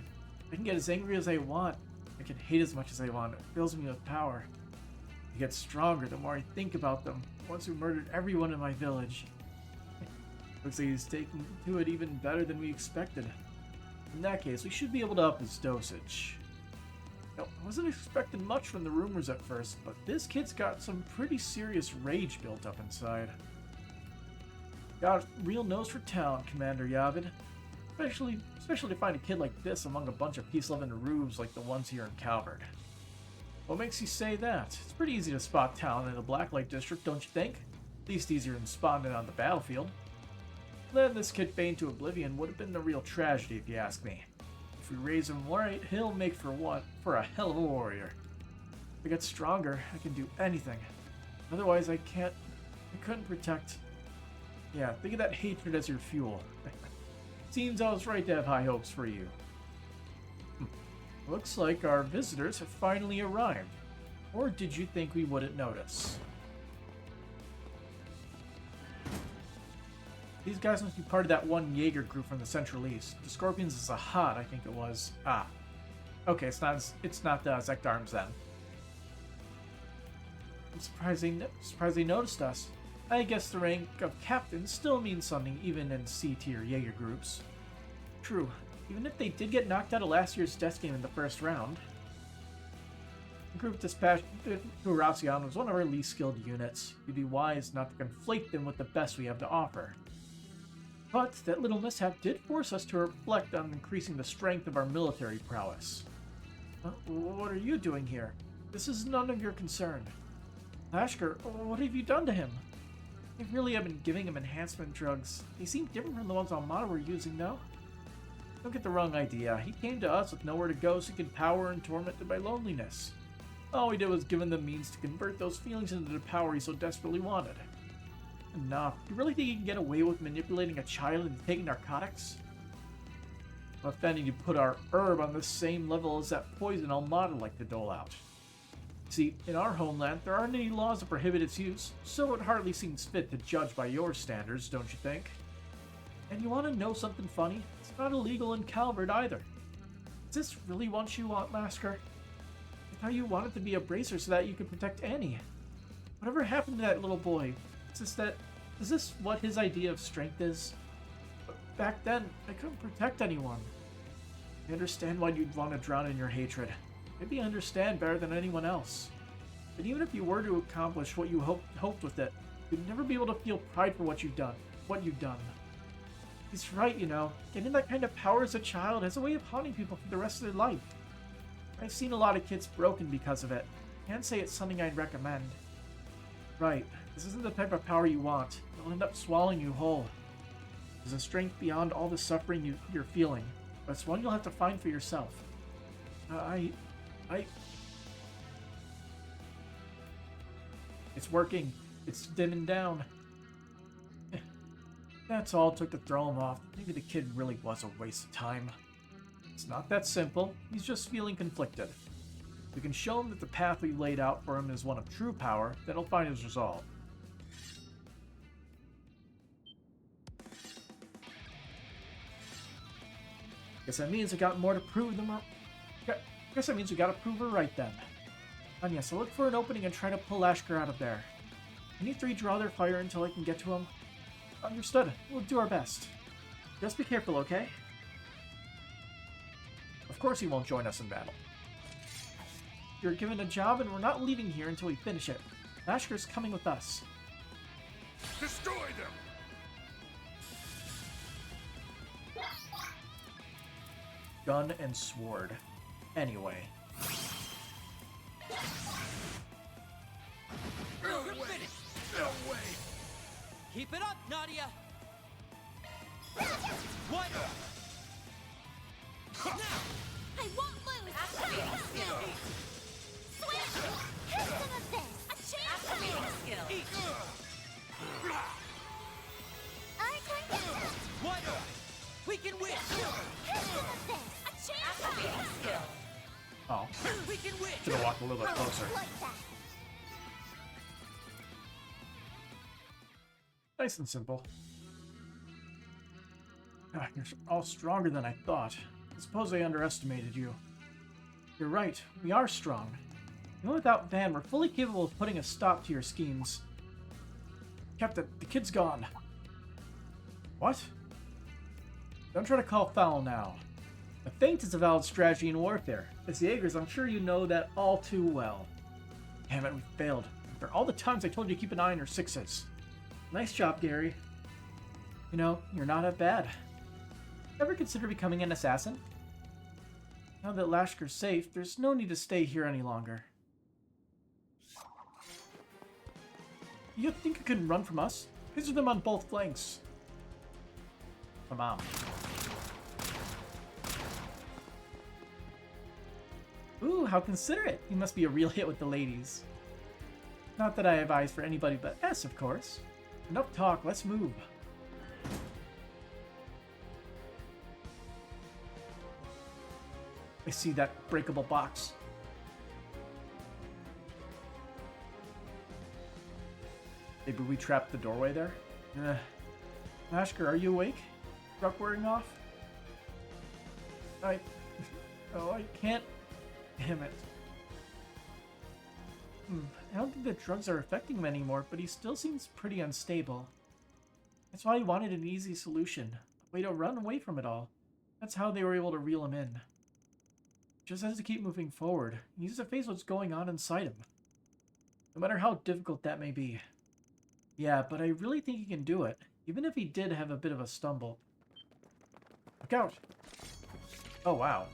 I can get as angry as I want. I can hate as much as I want. It fills me with power. I get stronger the more I think about them. Once we murdered everyone in my village. Looks like he's taking to it even better than we expected. In that case, we should be able to up his dosage. Now, I wasn't expecting much from the rumors at first, but this kid's got some pretty serious rage built up inside. Got a real nose for town, Commander Yavid. Especially to find a kid like this among a bunch of peace-loving rubes like the ones here in Calvert. What makes you say that? It's pretty easy to spot talent in the Blacklight District, don't you think? At least easier than spotting it on the battlefield. Letting this kid fade to oblivion would have been the real tragedy, if you ask me. If we raise him right, he'll make for a hell of a warrior. If I get stronger, I can do anything. Otherwise, I couldn't protect. Yeah, think of that hatred as your fuel. Seems I was right to have high hopes for you. Looks like our visitors have finally arrived. Or did you think we wouldn't notice? These guys must be part of that one Jaeger group from the Central East. The Scorpions is a Hot, I think it was. Ah. Okay, it's not the Zekdarms then. I'm surprised they noticed us. I guess the rank of captain still means something even in C-tier Jaeger groups. True, even if they did get knocked out of last year's death game in the first round. The group dispatched to Horacion was one of our least skilled units. We'd be wise not to conflate them with the best we have to offer. But that little mishap did force us to reflect on increasing the strength of our military prowess. What are you doing here? This is none of your concern. Lashkar, what have you done to him? I really have been giving him enhancement drugs. They seem different from the ones Almada were using, though. Don't get the wrong idea. He came to us with nowhere to go, seeking power and tormented by loneliness. All we did was give him the means to convert those feelings into the power he so desperately wanted. Enough. You really think you can get away with manipulating a child into taking narcotics? Well, then you put our herb on the same level as that poison Almada like to dole out. See, in our homeland, there aren't any laws that prohibit its use, so it hardly seems fit to judge by your standards, don't you think? And you want to know something funny? It's not illegal in Calvert either. Is this really what you want, Lasker? I thought you wanted to be a bracer so that you could protect Annie. Whatever happened to that little boy? Is this what his idea of strength is? But back then, I couldn't protect anyone. I understand why you'd want to drown in your hatred. Maybe I understand better than anyone else. But even if you were to accomplish what you hoped with it, you'd never be able to feel pride for what you've done. He's right, you know. Getting that kind of power as a child has a way of haunting people for the rest of their life. I've seen a lot of kids broken because of it. Can't say it's something I'd recommend. Right. This isn't the type of power you want. It'll end up swallowing you whole. There's a strength beyond all the suffering you're feeling, but it's one you'll have to find for yourself. It's working. It's dimming down. That's all it took to throw him off. Maybe the kid really was a waste of time. It's not that simple. He's just feeling conflicted. If we can show him that the path we laid out for him is one of true power, then he'll find his resolve. Guess that means we got more to prove them up. Guess that means we gotta prove her right then. Anya, so look for an opening and try to pull Ashker out of there. Can you three draw their fire until I can get to him? Understood. We'll do our best. Just be careful, okay? Of course he won't join us in battle. You're given a job and we're not leaving here until we finish it. Ashker's coming with us. Destroy them! Gun and sword. Anyway. You're finished. No way! Keep it up, Nadia. What? I won't lose! Switch! Here's some of this! A chance! Our turn to What? We can win. Here's some of this! A chance! Oh. We can win. Should have walked a little bit closer. Like that! Nice and simple. Ah, you're all stronger than I thought. I suppose I underestimated you. You're right, we are strong. Even without Van, we're fully capable of putting a stop to your schemes. Captain, the kid's gone. What? Don't try to call foul now. A feint is a valid strategy in warfare. As Jaegers, I'm sure you know that all too well. Damn it, we failed. After all the times I told you to keep an eye on your sixes. Nice job, Gary. You know, you're not that bad. Ever consider becoming an assassin? Now that Lashkar's safe, there's no need to stay here any longer. You think you can run from us? Picture them on both flanks. Come on. Ooh, how considerate. You must be a real hit with the ladies. Not that I have eyes for anybody but S, of course. Enough talk, let's move. I see that breakable box. Maybe we trapped the doorway there? Lashkar, are you awake? Truck wearing off? Oh, I can't. Damn it. I don't think the drugs are affecting him anymore, but he still seems pretty unstable. That's why he wanted an easy solution. A way to run away from it all. That's how they were able to reel him in. Just has to keep moving forward. He needs to face what's going on inside him. No matter how difficult that may be. Yeah, but I really think he can do it, even if he did have a bit of a stumble. Look out! Oh, wow.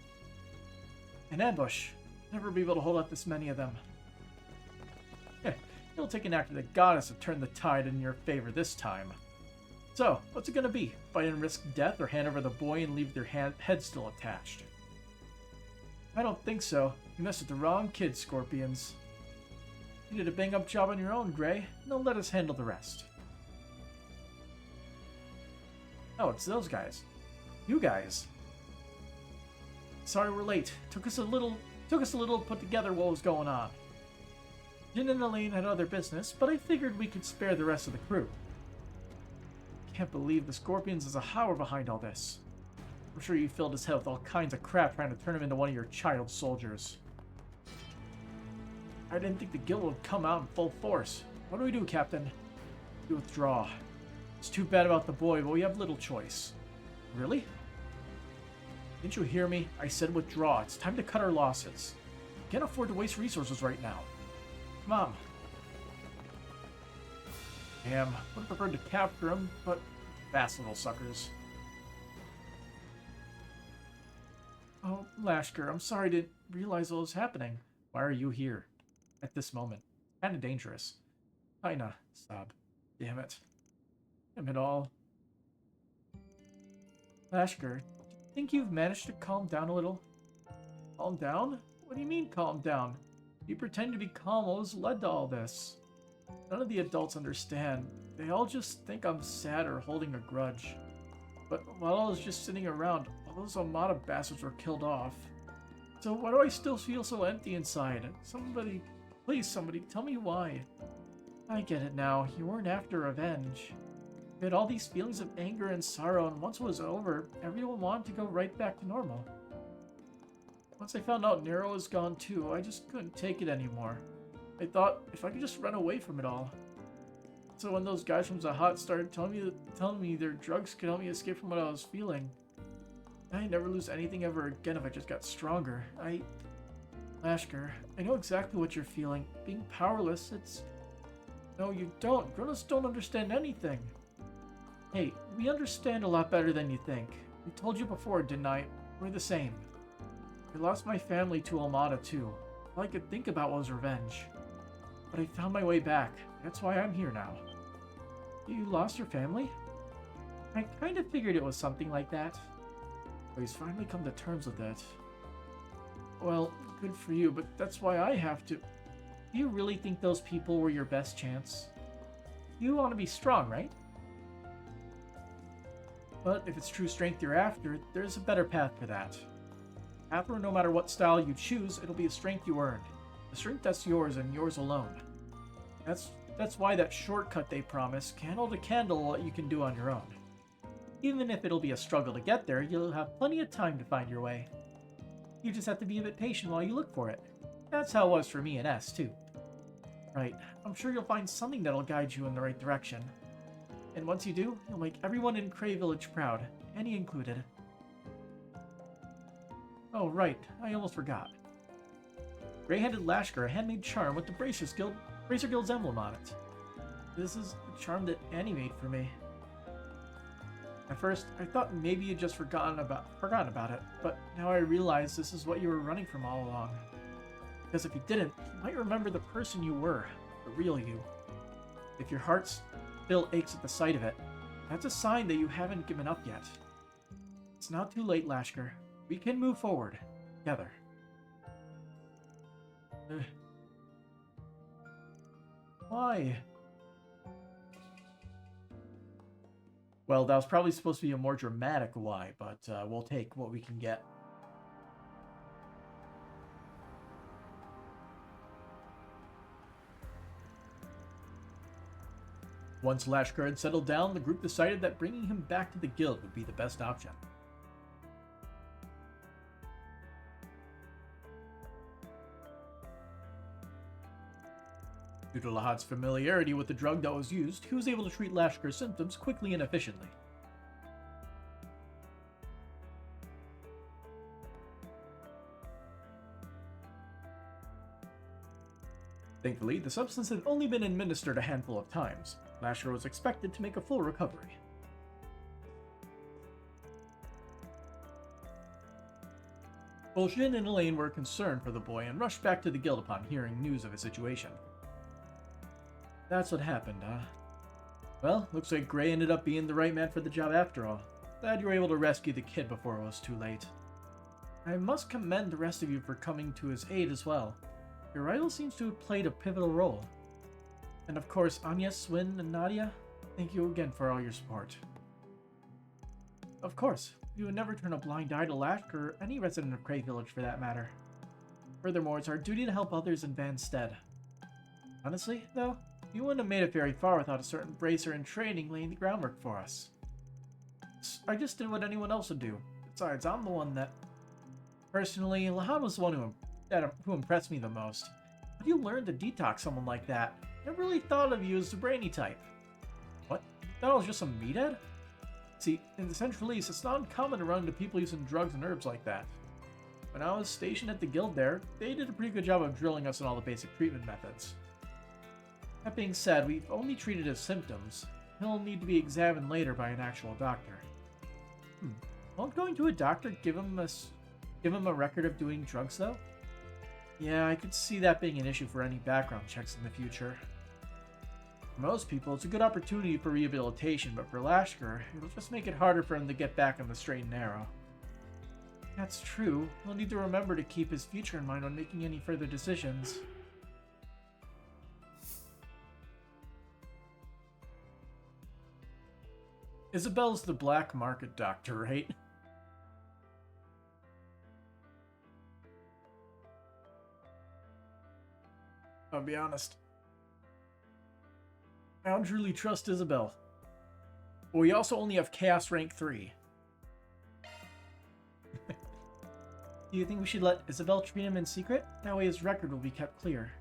An ambush. Never be able to hold out this many of them. It'll take an act of the goddess to turn the tide in your favor this time. So, what's it gonna be? Fight and risk death, or hand over the boy and leave their head still attached? I don't think so. You messed with the wrong kid, Scorpions. You did a bang-up job on your own, Gray. Now let us handle the rest. Oh, it's those guys. You guys. Sorry we're late. Took us a little to put together what was going on. Jin and Elaine had other business, but I figured we could spare the rest of the crew. Can't believe the Scorpions is a hower behind all this. I'm sure you filled his head with all kinds of crap trying to turn him into one of your child soldiers. I didn't think the guild would come out in full force. What do we do, Captain? We withdraw. It's too bad about the boy, but we have little choice. Really? Didn't you hear me? I said withdraw. It's time to cut our losses. Can't afford to waste resources right now. Mom. Damn, would have preferred to capture him, but fast little suckers. Oh, Lashkar, I'm sorry I didn't realize what was happening. Why are you here? At this moment. Kinda dangerous. Kinda. Sob. Damn it. Damn it all. Lashkar, do you think you've managed to calm down a little? Calm down? What do you mean calm down? You pretend to be calm what was led to all this. None of the adults understand. They all just think I'm sad or holding a grudge. But while I was just sitting around, all those Armada bastards were killed off. So why do I still feel so empty inside? Somebody, please somebody, tell me why. I get it now. You weren't after revenge. You had all these feelings of anger and sorrow, and once it was over, everyone wanted to go right back to normal. Once I found out Nero was gone too, I just couldn't take it anymore. I thought if I could just run away from it all. So when those guys from Zahat started telling me their drugs could help me escape from what I was feeling, I'd never lose anything ever again if I just got stronger. Lashkar, I know exactly what you're feeling. Being powerless, it's... No, you don't. Grown-ups don't understand anything. Hey, we understand a lot better than you think. We told you before, didn't I? We're the same. I lost my family to Almada too. All I could think about was revenge. But I found my way back. That's why I'm here now. You lost your family? I kind of figured it was something like that. But he's finally come to terms with it. Well, good for you, but that's why I have to... Do you really think those people were your best chance? You want to be strong, right? But if it's true strength you're after, there's a better path for that. After, no matter what style you choose, it'll be a strength you earned. A strength that's yours and yours alone. That's why that shortcut they promise can't hold a candle to what you can do on your own. Even if it'll be a struggle to get there, you'll have plenty of time to find your way. You just have to be a bit patient while you look for it. That's how it was for me and S, too. Right, I'm sure you'll find something that'll guide you in the right direction. And once you do, you'll make everyone in Cray Village proud, Annie included. Oh, right, I almost forgot. Gray-headed Lashkar, a handmade charm with the Bracer Guild's emblem on it. This is the charm that Annie made for me. At first, I thought maybe you'd just forgotten about it, but now I realize this is what you were running from all along. Because if you didn't, you might remember the person you were, the real you. If your heart still aches at the sight of it, that's a sign that you haven't given up yet. It's not too late, Lashkar. We can move forward, together. Why? Well, that was probably supposed to be a more dramatic why, but we'll take what we can get. Once Lashkar had settled down, the group decided that bringing him back to the guild would be the best option. Due to Lahad's familiarity with the drug that was used, he was able to treat Lashkar's symptoms quickly and efficiently. Thankfully, the substance had only been administered a handful of times. Lashkar was expected to make a full recovery. Both Jin and Elaine were concerned for the boy and rushed back to the guild upon hearing news of his situation. That's what happened, huh? Well, looks like Gray ended up being the right man for the job after all. Glad you were able to rescue the kid before it was too late. I must commend the rest of you for coming to his aid as well. Your rival seems to have played a pivotal role. And of course, Anya, Swin, and Nadia, thank you again for all your support. Of course, we would never turn a blind eye to Lashkar or any resident of Cray Village for that matter. Furthermore, it's our duty to help others in Van's stead. Honestly, though, you wouldn't have made it very far without a certain bracer in training laying the groundwork for us. I just did what anyone else would do. Besides, I'm the one that... Personally, Lahad was the one who impressed me the most. How do you learn to detox someone like that? I never really thought of you as the brainy type. What? That was just some meathead? See, in the Central East, it's not uncommon to run into people using drugs and herbs like that. When I was stationed at the guild there, they did a pretty good job of drilling us in all the basic treatment methods. That being said, we've only treated his symptoms. He'll need to be examined later by an actual doctor. Won't going to a doctor give him a record of doing drugs, though? Yeah, I could see that being an issue for any background checks in the future. For most people, it's a good opportunity for rehabilitation, but for Lashkar, it'll just make it harder for him to get back on the straight and narrow. That's true. He'll need to remember to keep his future in mind when making any further decisions. Isabel's the black market doctor, right? I'll be honest. I don't truly trust Isabel. But we also only have Chaos Rank 3. Do you think we should let Isabel treat him in secret? That way his record will be kept clear.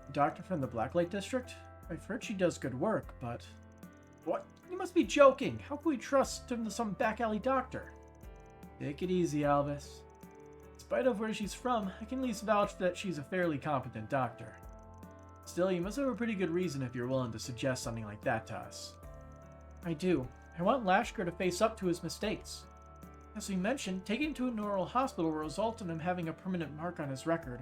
The doctor from the Blacklight District? I've heard she does good work, but... What? You must be joking! How can we trust him to some back alley doctor? Take it easy, Alvis. In spite of where she's from, I can at least vouch that she's a fairly competent doctor. Still, you must have a pretty good reason if you're willing to suggest something like that to us. I do. I want Lashkar to face up to his mistakes. As we mentioned, taking him to a neural hospital will result in him having a permanent mark on his record.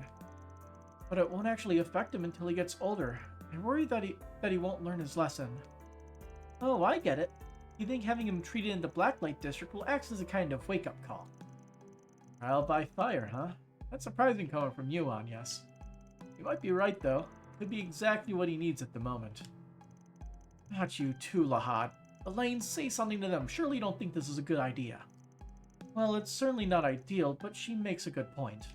But it won't actually affect him until he gets older. I worry that he won't learn his lesson. Oh, I get it. You think having him treated in the Blacklight District will act as a kind of wake-up call. Trial by fire, huh? That's surprising coming from you, Anyas. You might be right, though. Could be exactly what he needs at the moment. Not you too, Lahad. Elaine, say something to them. Surely you don't think this is a good idea. Well, it's certainly not ideal, but she makes a good point.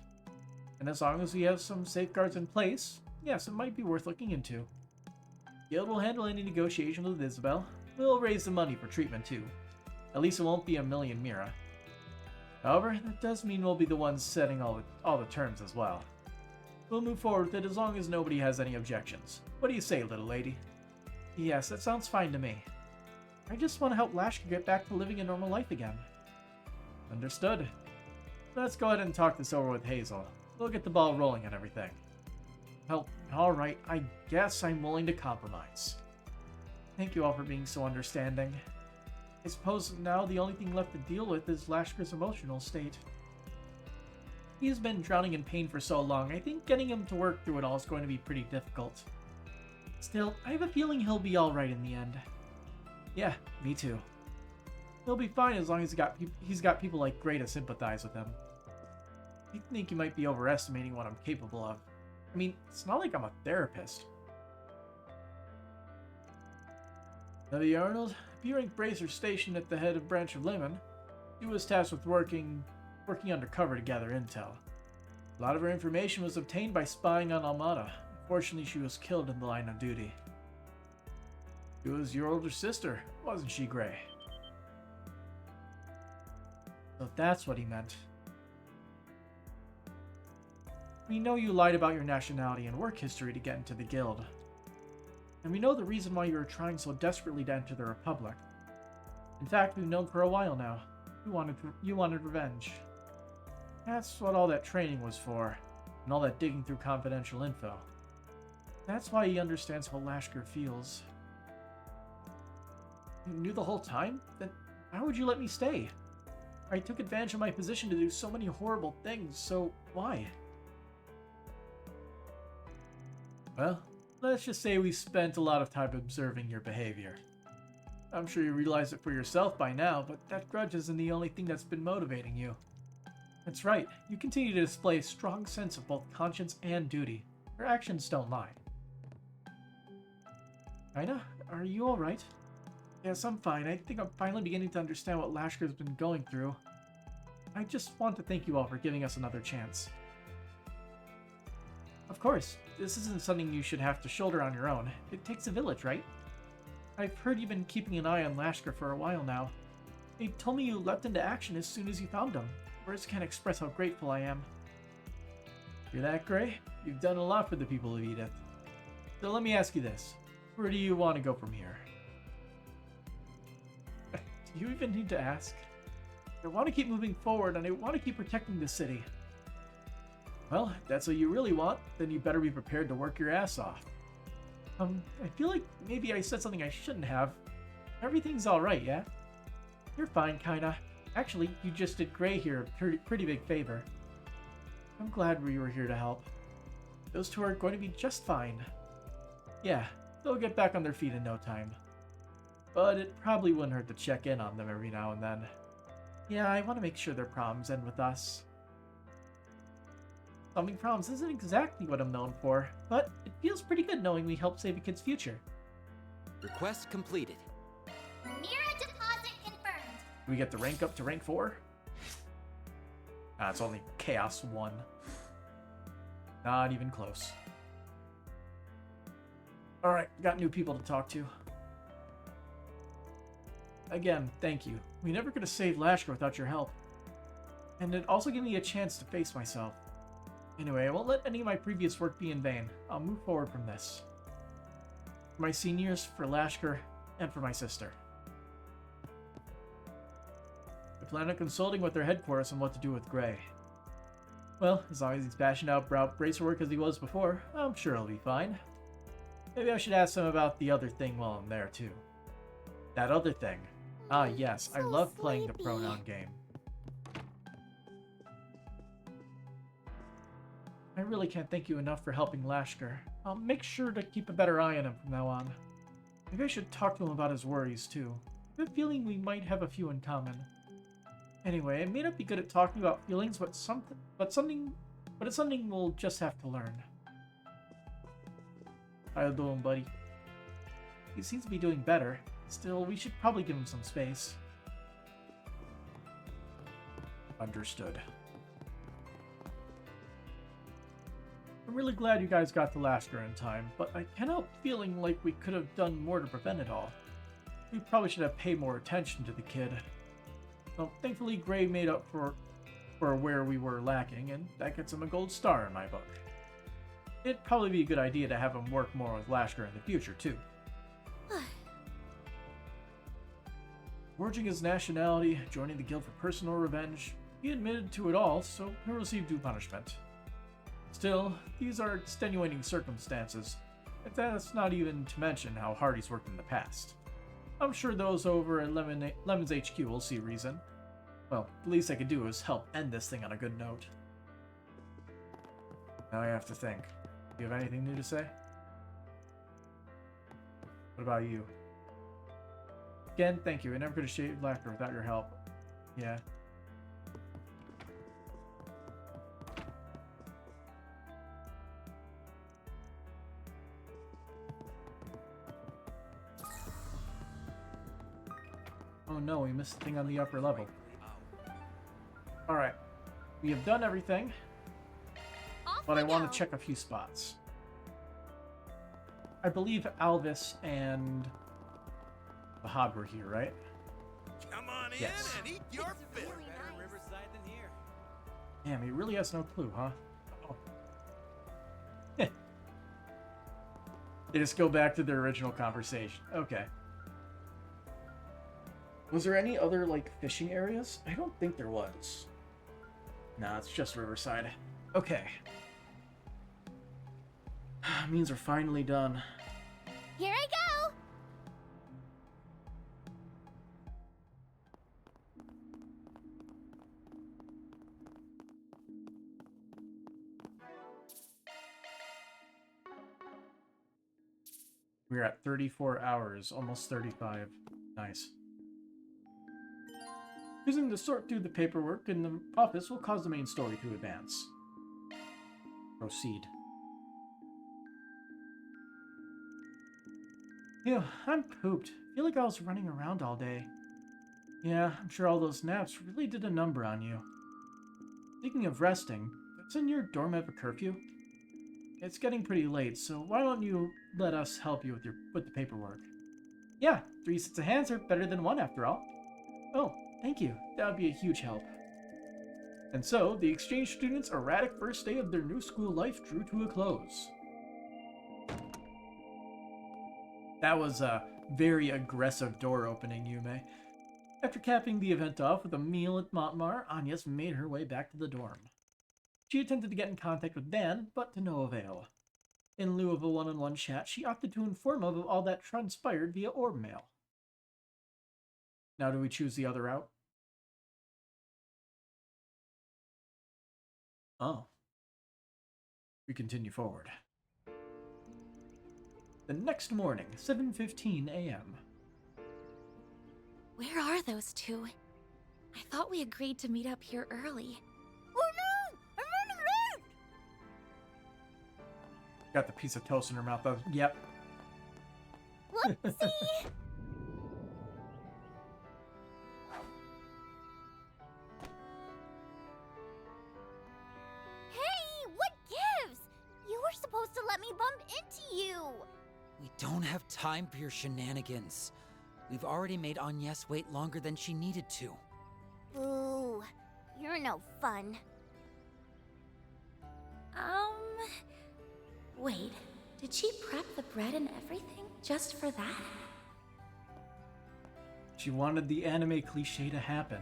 And as long as we have some safeguards in place, yes, it might be worth looking into. Guild will handle any negotiation with Isabel. We'll raise the money for treatment too. At least it won't be a million Mira. However, that does mean we'll be the ones setting all the terms as well. We'll move forward with it as long as nobody has any objections. What do you say, little lady? Yes, that sounds fine to me. I just want to help Lashkar get back to living a normal life again. Understood. Let's go ahead and talk this over with Hazel. We'll get the ball rolling on everything. Well, alright, I guess I'm willing to compromise. Thank you all for being so understanding. I suppose now the only thing left to deal with is Lashker's emotional state. He has been drowning in pain for so long, I think getting him to work through it all is going to be pretty difficult. Still, I have a feeling he'll be alright in the end. Yeah, me too. He'll be fine as long as he's got people like Gray to sympathize with him. I think you might be overestimating what I'm capable of. I mean, it's not like I'm a therapist. W. Arnold, B-Rank Bracer stationed at the head of Branch of Lemon. He was tasked with working undercover to gather intel. A lot of her information was obtained by spying on Almada. Unfortunately, she was killed in the line of duty. She was your older sister, wasn't she, Gray? So that's what he meant. We know you lied about your nationality and work history to get into the guild. And we know the reason why you were trying so desperately to enter the Republic. In fact, we've known for a while now. You wanted revenge. That's what all that training was for, and all that digging through confidential info. That's why he understands how Lashker feels. You knew the whole time? Then why would you let me stay? I took advantage of my position to do so many horrible things, so why? Well, let's just say we spent a lot of time observing your behavior. I'm sure you realize it for yourself by now, but that grudge isn't the only thing that's been motivating you. That's right, you continue to display a strong sense of both conscience and duty. Your actions don't lie. Ina, are you alright? Yes, I'm fine. I think I'm finally beginning to understand what Lashker's been going through. I just want to thank you all for giving us another chance. Of course, this isn't something you should have to shoulder on your own. It takes a village, right? I've heard you've been keeping an eye on Lashker for a while now. They told me you leapt into action as soon as you found him. Words can't express how grateful I am. Hear that, Gray? You've done a lot for the people of Edith. So let me ask you this. Where do you want to go from here? Do you even need to ask? I want to keep moving forward, and I want to keep protecting the city. Well, if that's what you really want, then you better be prepared to work your ass off. I feel like maybe I said something I shouldn't have. Everything's alright, yeah? You're fine, kinda. Actually, you just did Gray here a pretty big favor. I'm glad we were here to help. Those two are going to be just fine. Yeah, they'll get back on their feet in no time. But it probably wouldn't hurt to check in on them every now and then. Yeah, I want to make sure their problems end with us. Solving problems isn't exactly what I'm known for, but it feels pretty good knowing we helped save a kid's future. Request completed. Mira deposit confirmed. Do we get the rank up to rank 4? Ah, it's only Chaos 1. Not even close. Alright, got new people to talk to. Again, thank you. We never could have saved Lashker without your help. And it also gave me a chance to face myself. Anyway, I won't let any of my previous work be in vain. I'll move forward from this. For my seniors, for Lashker, and for my sister. I plan on consulting with their headquarters on what to do with Gray. Well, as long as he's passionate about bracer work as he was before, I'm sure he'll be fine. Maybe I should ask him about the other thing while I'm there, too. That other thing. Ah, yes, I So love playing the sleepy. pronoun game. I really can't thank you enough for helping Lashker. I'll make sure to keep a better eye on him from now on. Maybe I should talk to him about his worries, too. I have a feeling we might have a few in common. Anyway, I may not be good at talking about feelings, but it's something we'll just have to learn. How you doing, buddy? He seems to be doing better. Still, we should probably give him some space. Understood. I'm really glad you guys got to Lashker in time, but I can't help feeling like we could have done more to prevent it all. We probably should have paid more attention to the kid. Well, thankfully Gray made up for where we were lacking, and that gets him a gold star in my book. It'd probably be a good idea to have him work more with Lashker in the future, too. Forging his nationality, joining the guild for personal revenge, he admitted to it all, so he'll receive due punishment. Still, these are extenuating circumstances. That's not even to mention how hard he's worked in the past. I'm sure those over at Lemon's HQ will see reason. Well, the least I could do is help end this thing on a good note. Now I have to think. Do you have anything new to say? What about you? Again, thank you. I never could have shaved laughter without your help. Yeah. Oh no, we missed the thing on the upper level. Alright. We have done everything, Off but we I want go. to check a few spots. I believe Alvis and the Hob were here, right? Come on in Yes. and eat your fill. Really nice. Riverside than here. Damn, he really has no clue, huh? Oh. They just go back to their original conversation. Okay. Was there any other, like, fishing areas? I don't think there was. Nah, it's just Riverside. Okay. Means we're finally done. Here I go! We're at 34 hours, almost 35. Nice. Using to sort through the paperwork in the office will cause the main story to advance. Proceed. Ew, I'm pooped. Feel like I was running around all day. Yeah, I'm sure all those naps really did a number on you. Speaking of resting, doesn't your dorm have a curfew? It's getting pretty late, so why don't you let us help you with the paperwork? Yeah, 3 sets of hands are better than 1 after all. Oh, thank you. That would be a huge help. And so, the exchange students' erratic first day of their new school life drew to a close. That was a very aggressive door opening, Yume. After capping the event off with a meal at Montmar, Agnes made her way back to the dorm. She attempted to get in contact with Dan, but to no avail. In lieu of a one-on-one chat, she opted to inform him of all that transpired via orb mail. Now do we choose the other route? Oh. We continue forward. The next morning, 7:15 a.m. Where are those two? I thought we agreed to meet up here early. Oh no! I'm running late! Got the piece of toast in her mouth. Yep. Whoopsie! Hey, what gives? You were supposed to let me bump into you. We don't have time for your shenanigans. We've already made Agnes wait longer than she needed to. Ooh, you're no fun. Wait, did she prep the bread and everything just for that? She wanted the anime cliche to happen.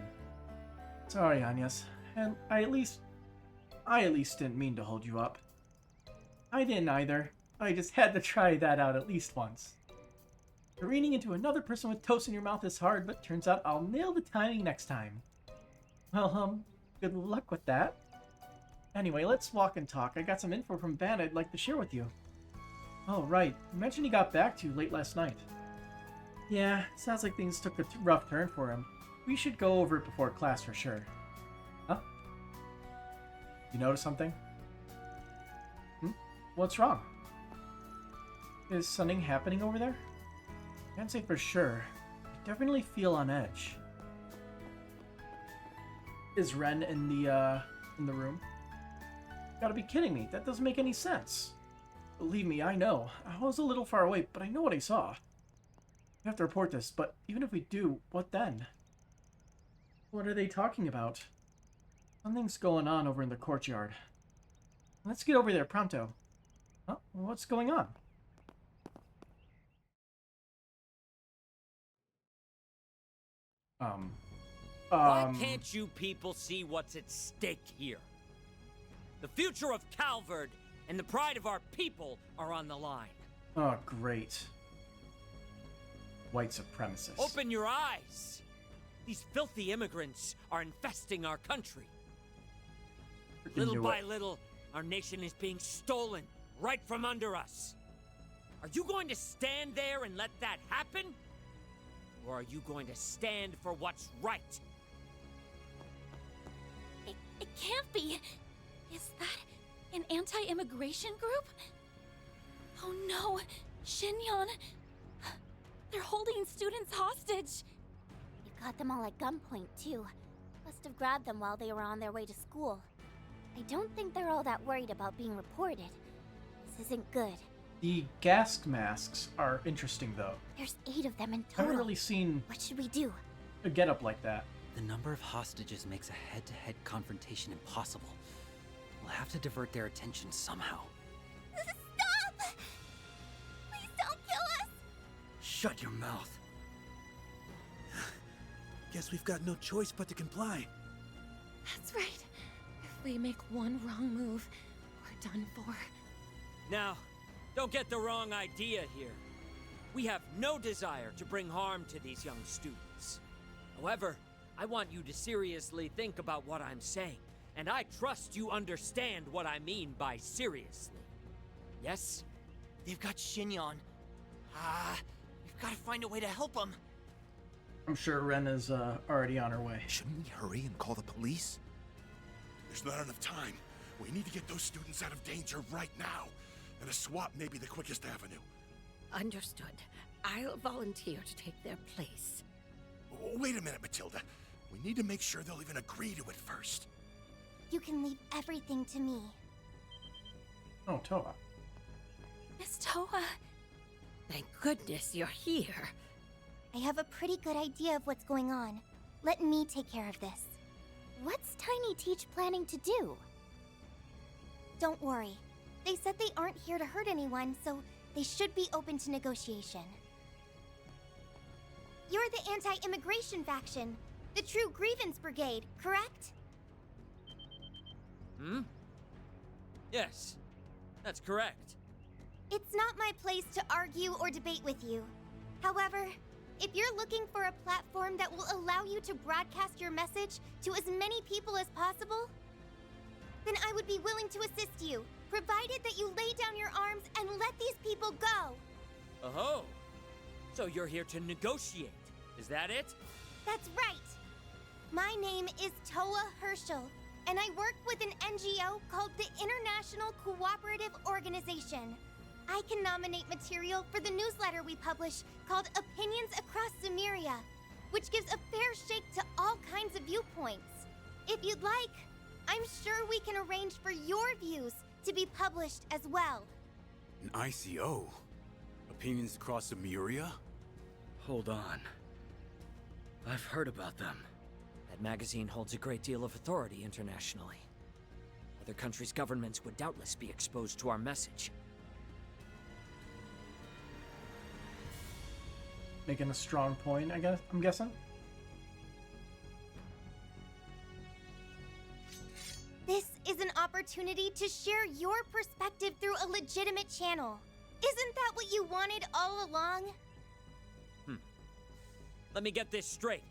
Sorry, Agnes. And I at least didn't mean to hold you up. I didn't either. I just had to try that out at least once. Careening into another person with toast in your mouth is hard, but turns out I'll nail the timing next time. Well, good luck with that. Anyway, let's walk and talk. I got some info from Van I'd like to share with you. Oh, right. You mentioned he got back to you late last night. Yeah, sounds like things took a rough turn for him. We should go over it before class for sure. Huh? You notice something? What's wrong? Is something happening over there? Can't say for sure. I definitely feel on edge. Is Ren in the room? Gotta be kidding me. That doesn't make any sense. Believe me, I know. I was a little far away, but I know what I saw. We have to report this, but even if we do, what then? What are they talking about? Something's going on over in the courtyard. Let's get over there pronto. Huh? What's going on? Why can't you people see what's at stake here? The future of Calvard and the pride of our people are on the line. Oh, great. White supremacists. Open your eyes! These filthy immigrants are infesting our country. Freaking Little knew by it. little, our nation is being stolen right from under us. Are you going to stand there and let that happen? Or are you going to stand for what's right? It can't be. Is that an anti-immigration group? Oh no, Shinyon. They're holding students hostage. You got them all at gunpoint, too. Must have grabbed them while they were on their way to school. I don't think they're all that worried about being reported. This isn't good. The gas masks are interesting, though. There's 8 of them in I total. haven't really seen What should we do? a getup like that. The number of hostages makes a head-to-head confrontation impossible. We'll have to divert their attention somehow. Stop! Please don't kill us! Shut your mouth. Guess we've got no choice but to comply. That's right. If we make one wrong move, we're done for. Now, don't get the wrong idea here. We have no desire to bring harm to these young students. However, I want you to seriously think about what I'm saying, and I trust you understand what I mean by seriously. Yes? They've got Shinyon. We've got to find a way to help them. I'm sure Ren is already on her way. Shouldn't we hurry and call the police? There's not enough time. We need to get those students out of danger right now. And a swap may be the quickest avenue. Understood. I'll volunteer to take their place. Wait a minute, Matilda. We need to make sure they'll even agree to it first. You can leave everything to me. Oh, Toa. Miss Toa. Thank goodness you're here. I have a pretty good idea of what's going on. Let me take care of this. What's Tiny Teach planning to do? Don't worry. They said they aren't here to hurt anyone, so they should be open to negotiation. You're the anti-immigration faction, the True Grievance Brigade, correct? Hmm? Yes, that's correct. It's not my place to argue or debate with you. However, if you're looking for a platform that will allow you to broadcast your message to as many people as possible, then I would be willing to assist you, provided that you lay down your arms and let these people go. Oh, so you're here to negotiate, is that it? That's right. My name is Toa Herschel, and I work with an NGO called the International Cooperative Organization. I can nominate material for the newsletter we publish called Opinions Across Zemuria, which gives a fair shake to all kinds of viewpoints. If you'd like, I'm sure we can arrange for your views to be published as well. An ICO? Opinions across Zemuria? Hold on. I've heard about them. That magazine holds a great deal of authority internationally. Other countries' governments would doubtless be exposed to our message. Making a strong point, I'm guessing. This is an opportunity to share your perspective through a legitimate channel. Isn't that what you wanted all along? Let me get this straight.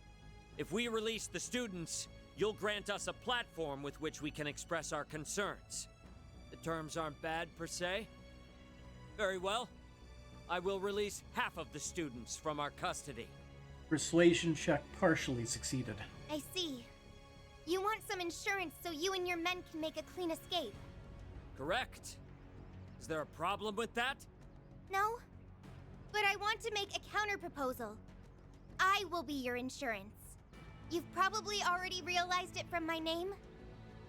If we release the students, you'll grant us a platform with which we can express our concerns. The terms aren't bad per se. Very well. I will release half of the students from our custody. Persuasion check partially succeeded. I see. You want some insurance so you and your men can make a clean escape. Correct. Is there a problem with that? No? But I want to make a counter-proposal. I will be your insurance. You've probably already realized it from my name,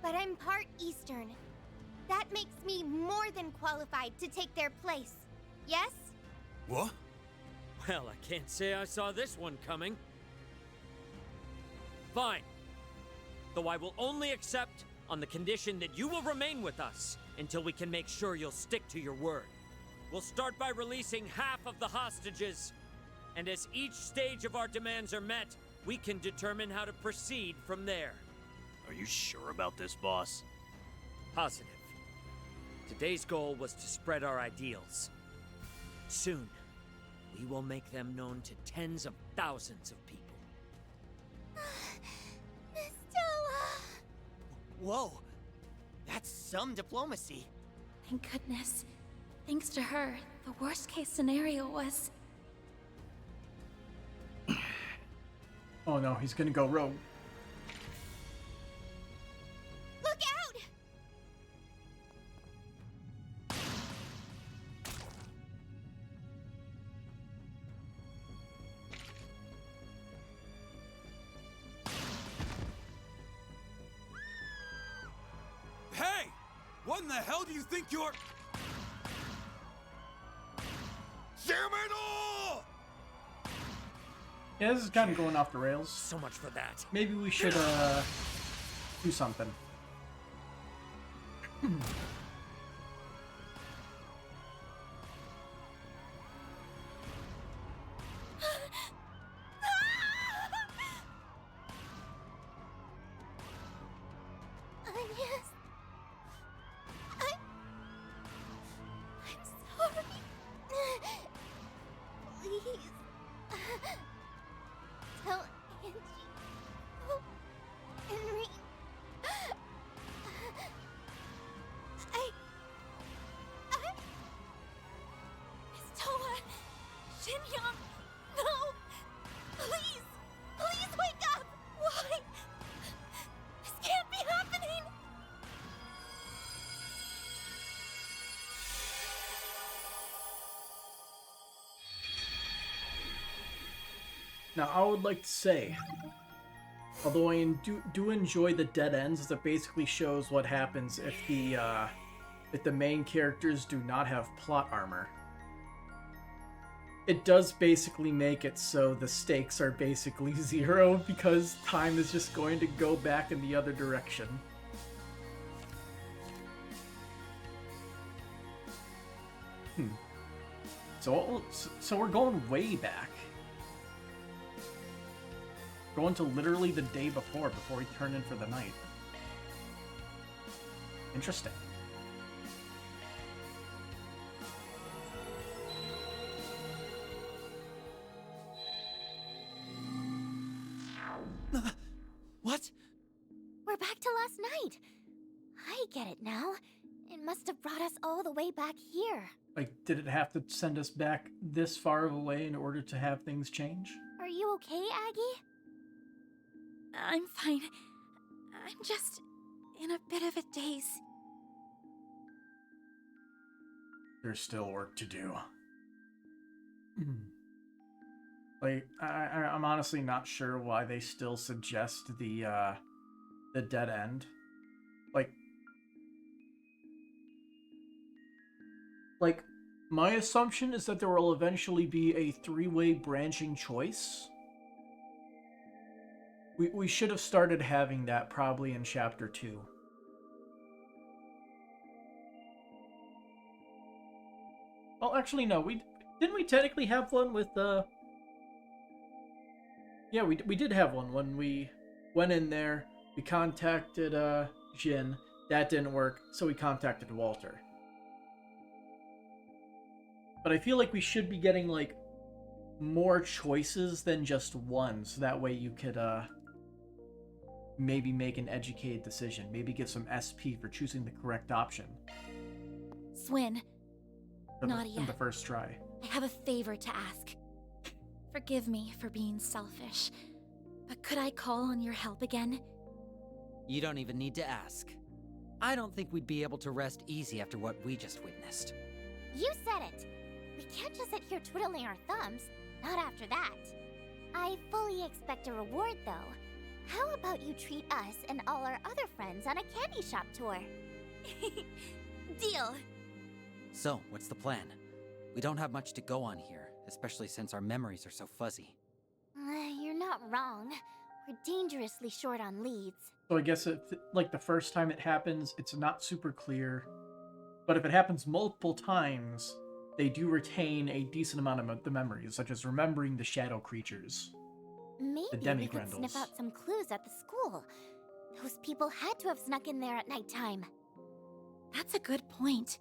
but I'm part Eastern. That makes me more than qualified to take their place. Yes? What? Well, I can't say I saw this one coming. Fine. Though I will only accept on the condition that you will remain with us until we can make sure you'll stick to your word. We'll start by releasing half of the hostages, and as each stage of our demands are met, we can determine how to proceed from there. Are you sure about this, boss? Positive. Today's goal was to spread our ideals. Soon, we will make them known to tens of thousands of people. Miss Toa! Whoa! That's some diplomacy. Thank goodness. Thanks to her, the worst case scenario was... Oh no, he's gonna go rogue. Look out! Hey! What in the hell do you think you're... Damn it all! Yeah, this is kind of going off the rails. So much for that. Maybe we should, do something. Yes. I'm sorry. Please. Tell Angie. Oh, Henry. Miss Toa. Shin-young. No. Please. Please wake up. Why? This can't be happening. Now, I would like to say, although I do enjoy the dead ends, as it basically shows what happens if the main characters do not have plot armor. It does basically make it so the stakes are basically zero because time is just going to go back in the other direction. So we're going way back. Going to literally the day before we turn in for the night. Interesting. What? We're back to last night. I get it now. It must have brought us all the way back here. Like, did it have to send us back this far away in order to have things change? Are you okay, Aggie? I'm fine. I'm just in a bit of a daze. There's still work to do. Like, I'm honestly not sure why they still suggest the dead end. Like, my assumption is that there will eventually be a three-way branching choice. We should have started having that probably in Chapter 2. Well, actually, no. Didn't we technically have one with, Yeah, we did have one when we went in there. We contacted, Jin. That didn't work, so we contacted Walter. But I feel like we should be getting, like, more choices than just one, so that way you could, maybe make an educated decision. Maybe get some SP for choosing the correct option. Swin, Nadia, in the first try. I have a favor to ask. Forgive me for being selfish, but could I call on your help again? You don't even need to ask. I don't think we'd be able to rest easy after what we just witnessed. You said it. We can't just sit here twiddling our thumbs. Not after that. I fully expect a reward, though. How about you treat us and all our other friends on a candy shop tour? Deal. So, what's the plan? We don't have much to go on here, especially since our memories are so fuzzy. You're not wrong. We're dangerously short on leads. So I guess, like, the first time it happens, it's not super clear. But if it happens multiple times, they do retain a decent amount of the memories, such as remembering the shadow creatures. Maybe The we could sniff out some clues at the school. Those people had to have snuck in there at nighttime. That's a good point.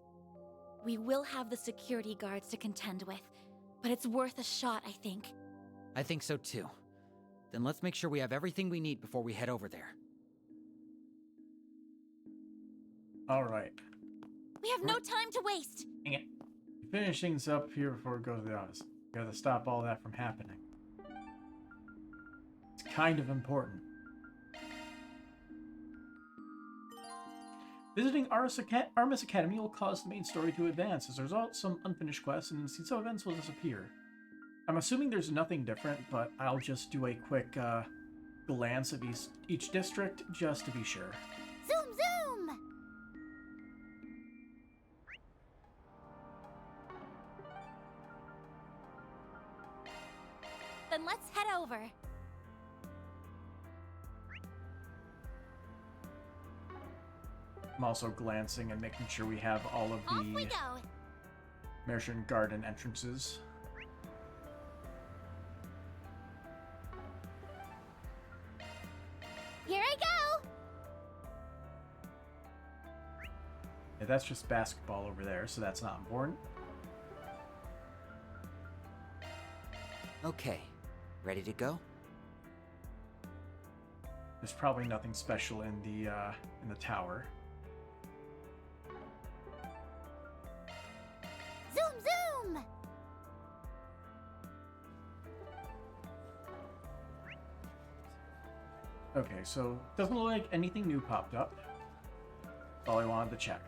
We will have the security guards to contend with, but it's worth a shot, I think. I think so too. Then let's make sure we have everything we need before we head over there. Alright. We have no time to waste! Dang it. Finish things up here before we go to the office. Gotta stop all that from happening. It's kind of important. Visiting Aramis Academy will cause the main story to advance. As a result, some unfinished quests and some events will disappear. I'm assuming there's nothing different, but I'll just do a quick glance of each district just to be sure. Zoom, zoom! Then let's head over. I'm also glancing and making sure we have all of Off we the go! Merchant Garden entrances. Here I go! Yeah, that's just basketball over there, so that's not important. Okay, ready to go? There's probably nothing special in the tower. Zoom, zoom! Okay, so doesn't look like anything new popped up. That's all I wanted to check.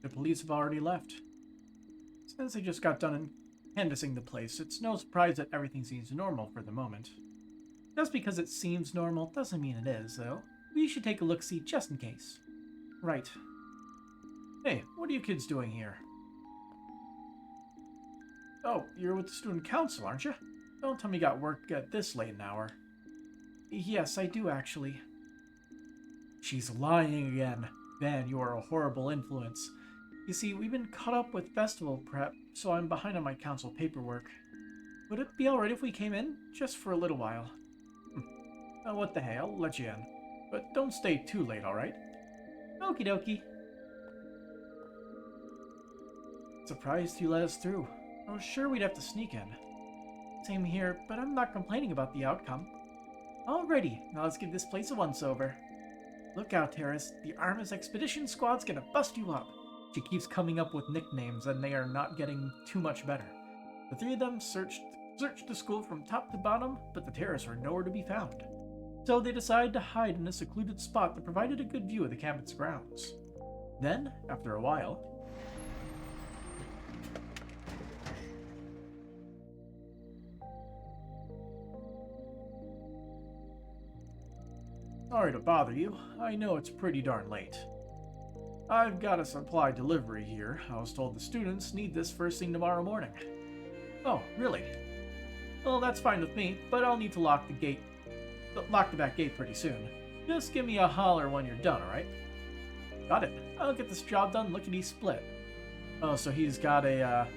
The police have already left. Since they just got done canvassing the place, it's no surprise that everything seems normal for the moment. Just because it seems normal doesn't mean it is, though. We should take a look-see just in case. Right. Hey, what are you kids doing here? Oh, you're with the student council, aren't you? Don't tell me you got work at this late an hour. Yes, I do, actually. She's lying again. Man, you are a horrible influence. You see, we've been caught up with festival prep, so I'm behind on my council paperwork. Would it be alright if we came in? Just for a little while. Oh, what the hell? I'll let you in. But don't stay too late, alright? Okie dokie. Surprised you let us through. I was sure we'd have to sneak in. Same here, but I'm not complaining about the outcome. Alrighty, now let's give this place a once-over. Look out, Terrace. The Aramis Expedition Squad's gonna bust you up. She keeps coming up with nicknames, and they are not getting too much better. The three of them searched the school from top to bottom, but the Terrace were nowhere to be found. So they decided to hide in a secluded spot that provided a good view of the campus grounds. Then, after a while... Sorry to bother you. I know it's pretty darn late. I've got a supply delivery here. I was told the students need this first thing tomorrow morning. Oh, really? Well, that's fine with me, but I'll need to lock the back gate pretty soon. Just give me a holler when you're done, alright? Got it. I'll get this job done lickety-split. Oh, so he's got a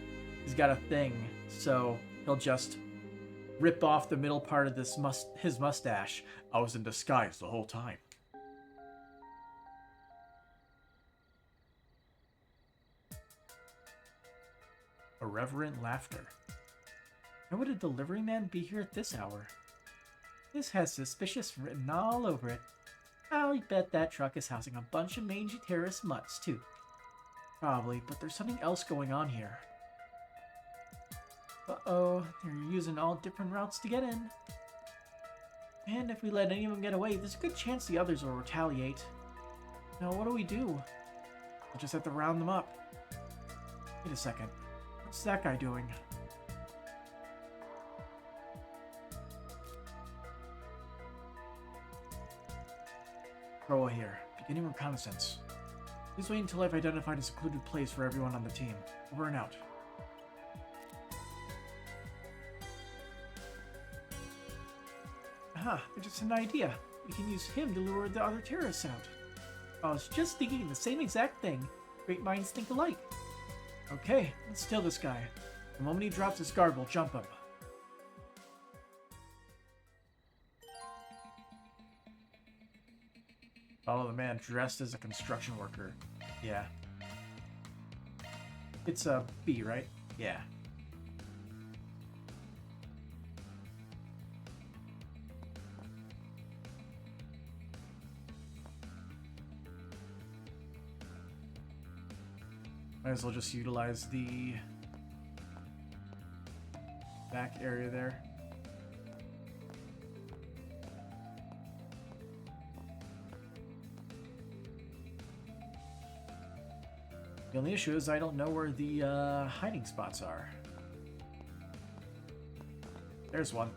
thing, so he'll just rip off the middle part of his mustache. I was in disguise the whole time. Irreverent laughter. Why would a delivery man be here at this hour? This has suspicious written all over it. I'll bet that truck is housing a bunch of mangy terrorist mutts, too. Probably, but there's something else going on here. Uh-oh, they're using all different routes to get in. And if we let anyone get away, there's a good chance the others will retaliate. Now, what do we do? We'll just have to round them up. Wait a second. What's that guy doing? Proa here. Beginning reconnaissance. Please wait until I've identified a secluded place for everyone on the team. Over and out. Aha, I just had an idea. We can use him to lure the other terrorists out. I was just thinking the same exact thing. Great minds think alike. Okay, let's steal this guy. The moment he drops his guard, we'll jump him. Follow the man dressed as a construction worker. Yeah. It's a B, right? Yeah. Might as well just utilize the back area there. The only issue is I don't know where the hiding spots are. There's one.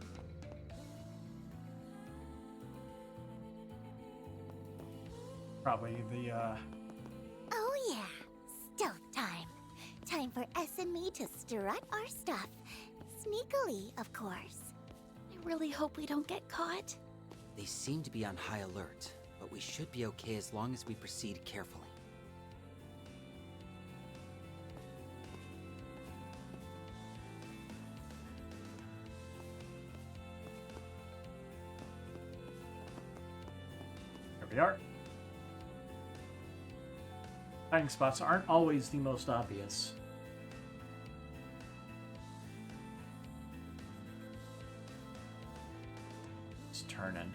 Probably the Oh yeah, stealth time. Time for S and me to strut our stuff. Sneakily, of course. I really hope we don't get caught. They seem to be on high alert, but we should be okay as long as we proceed carefully. There we are. Hiding spots aren't always the most obvious. It's turning.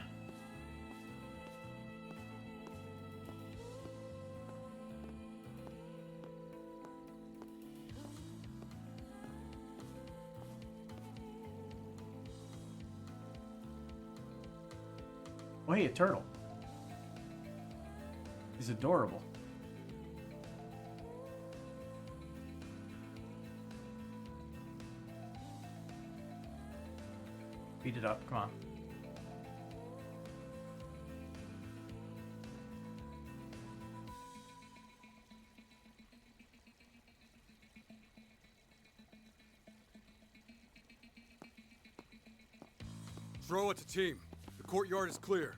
Oh, hey, a turtle. He's adorable. Beat it up, come on. Throw it to team. The courtyard is clear.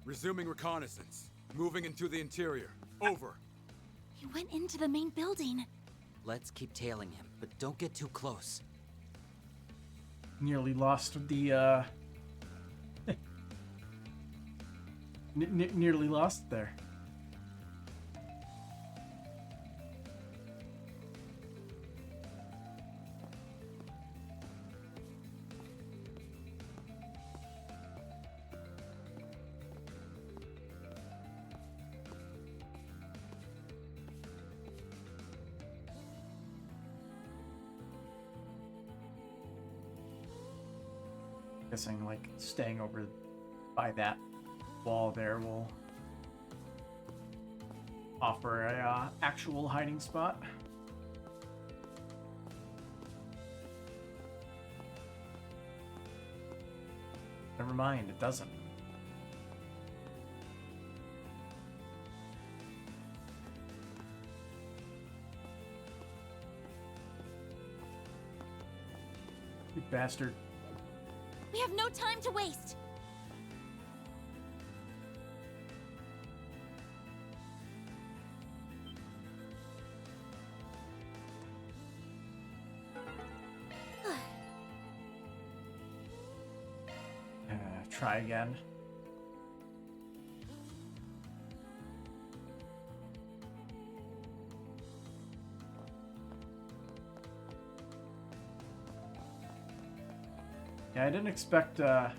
Resuming reconnaissance. Moving into the interior. Over. He went into the main building. Let's keep tailing him, but don't get too close. Nearly lost the, nearly lost there. Guessing like staying over by that wall there will offer a actual hiding spot. Never mind, it doesn't. You bastard. We have no time to waste. Try again. Yeah, I didn't expect it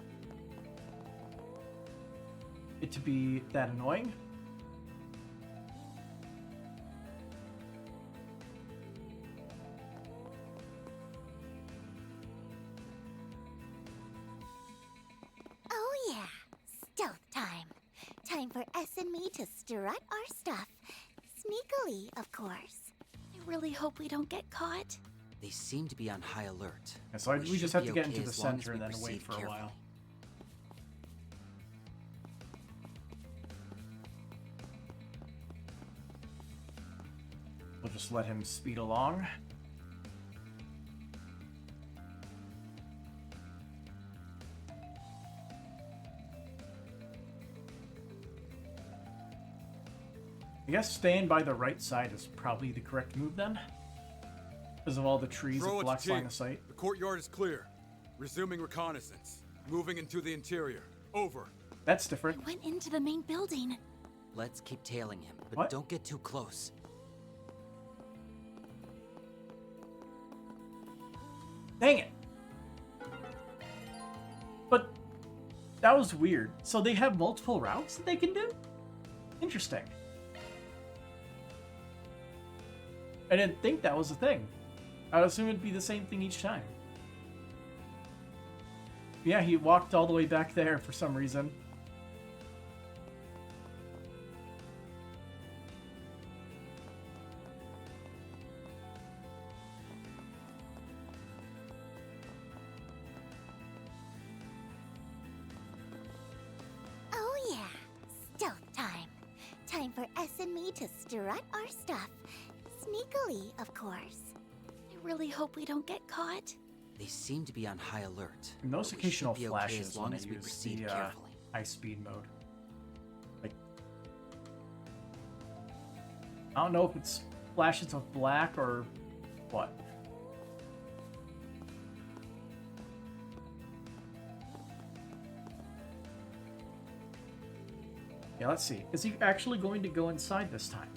to be that annoying. Oh yeah, stealth time. Time for S and me to strut our stuff. Sneakily, of course. I really hope we don't get caught. They seem to be on high alert. Yeah, so we just should have be to get okay into the as long as center we and then wait proceed for a carefully. while. We'll just let him speed along. I guess staying by the right side is probably the correct move then. Because of all the trees Throw that it to blocks line team. of sight. The courtyard is clear. Resuming reconnaissance. Moving into the interior. Over. That's different. He went into the main building. Let's keep tailing him, but What? don't get too close. Dang it. But that was weird. So they have multiple routes that they can do? Interesting. I didn't think that was a thing. I would assume it'd be the same thing each time. Yeah, he walked all the way back there for some reason. Oh yeah, stealth time. Time for S and me to strut our stuff. Sneakily, of course. I really hope we don't get caught. They seem to be on high alert. And those but we occasional should be flashes okay as long when as they we use proceed the carefully. high speed mode. Like, I don't know if it's flashes of black or what. Yeah, let's see. Is he actually going to go inside this time?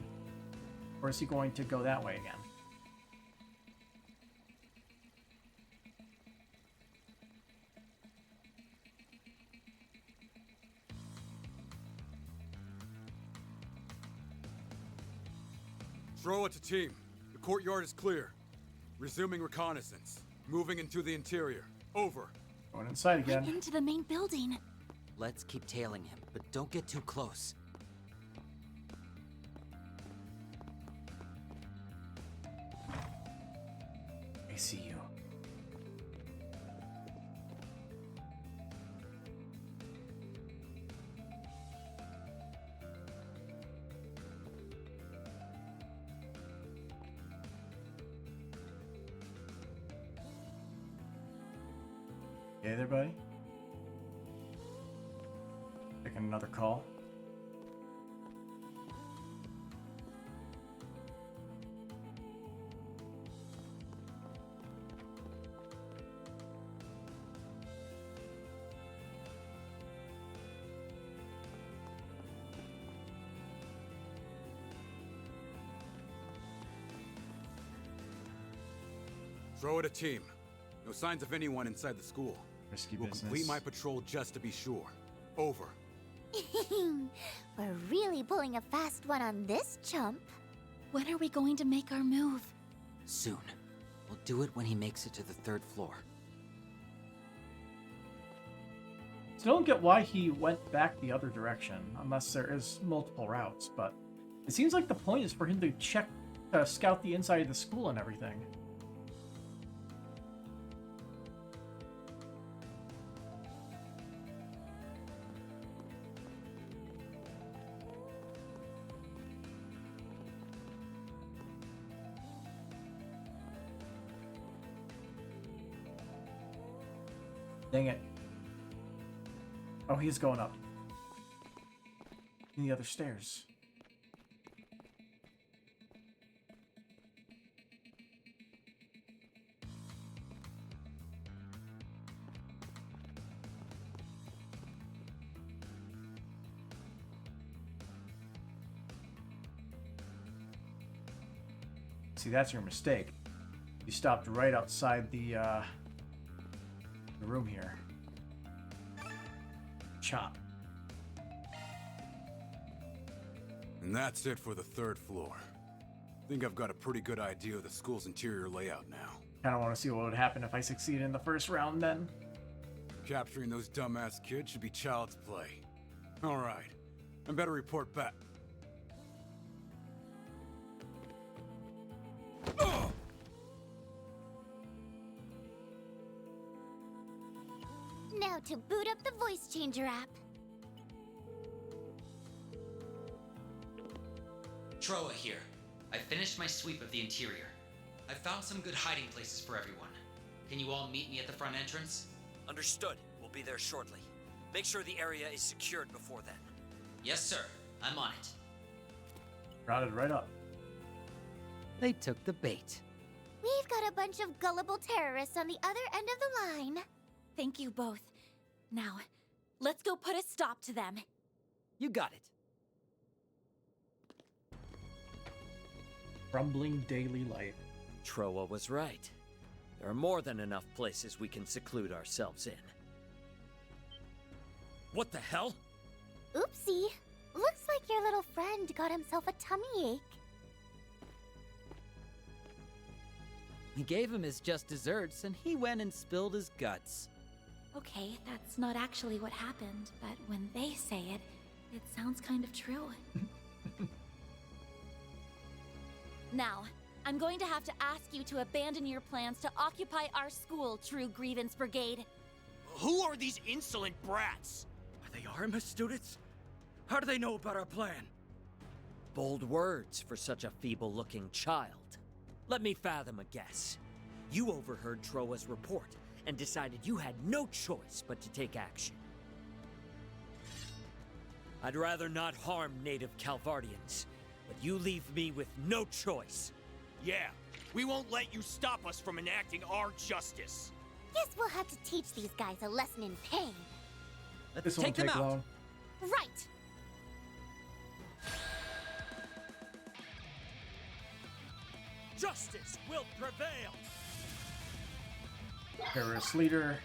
Or is he going to go that way again? Throw it to team. The courtyard is clear. Resuming reconnaissance. Moving into the interior. Over. Going inside again. Into the main building. Let's keep tailing him, but don't get too close. I see you. Hey there, buddy. Taking another call. Throw it a team. No signs of anyone inside the school. Risky We'll business. complete my patrol just to be sure. Over. We're really pulling a fast one on this chump. When are we going to make our move? Soon. We'll do it when he makes it to the 3rd floor. Still don't get why he went back the other direction, unless there is multiple routes, but it seems like the point is for him to scout the inside of the school and everything. Dang it. Oh, he's going up. In the other stairs. See, that's your mistake. You stopped right outside the room here. Chop. And that's it for the 3rd floor. Think I've got a pretty good idea of the school's interior layout now. Kind of want to see what would happen if I succeed in the first round then. Capturing those dumbass kids should be child's play. Alright. I better report back. Now to boot up the voice changer app. Troa here. I finished my sweep of the interior. I found some good hiding places for everyone. Can you all meet me at the front entrance? Understood. We'll be there shortly. Make sure the area is secured before then. Yes, sir. I'm on it. Routed right up. They took the bait. We've got a bunch of gullible terrorists on the other end of the line. Thank you both. Now, let's go put a stop to them. You got it. Crumbling daily light. Troa was right. There are more than enough places we can seclude ourselves in. What the hell? Oopsie. Looks like your little friend got himself a tummy ache. We gave him his just desserts, and he went and spilled his guts. Okay, that's not actually what happened, but when they say it, it sounds kind of true. Now, I'm going to have to ask you to abandon your plans to occupy our school, True Grievance Brigade. Who are these insolent brats? Are they Aramis students? How do they know about our plan? Bold words for such a feeble-looking child. Let me fathom a guess. You overheard Troa's report and decided you had no choice but to take action. I'd rather not harm native Calvardians, but you leave me with no choice. Yeah, we won't let you stop us from enacting our justice. Guess we'll have to teach these guys a lesson in pain. Let's This won't take them take out. long. Right. Justice will prevail. Terrorist leader,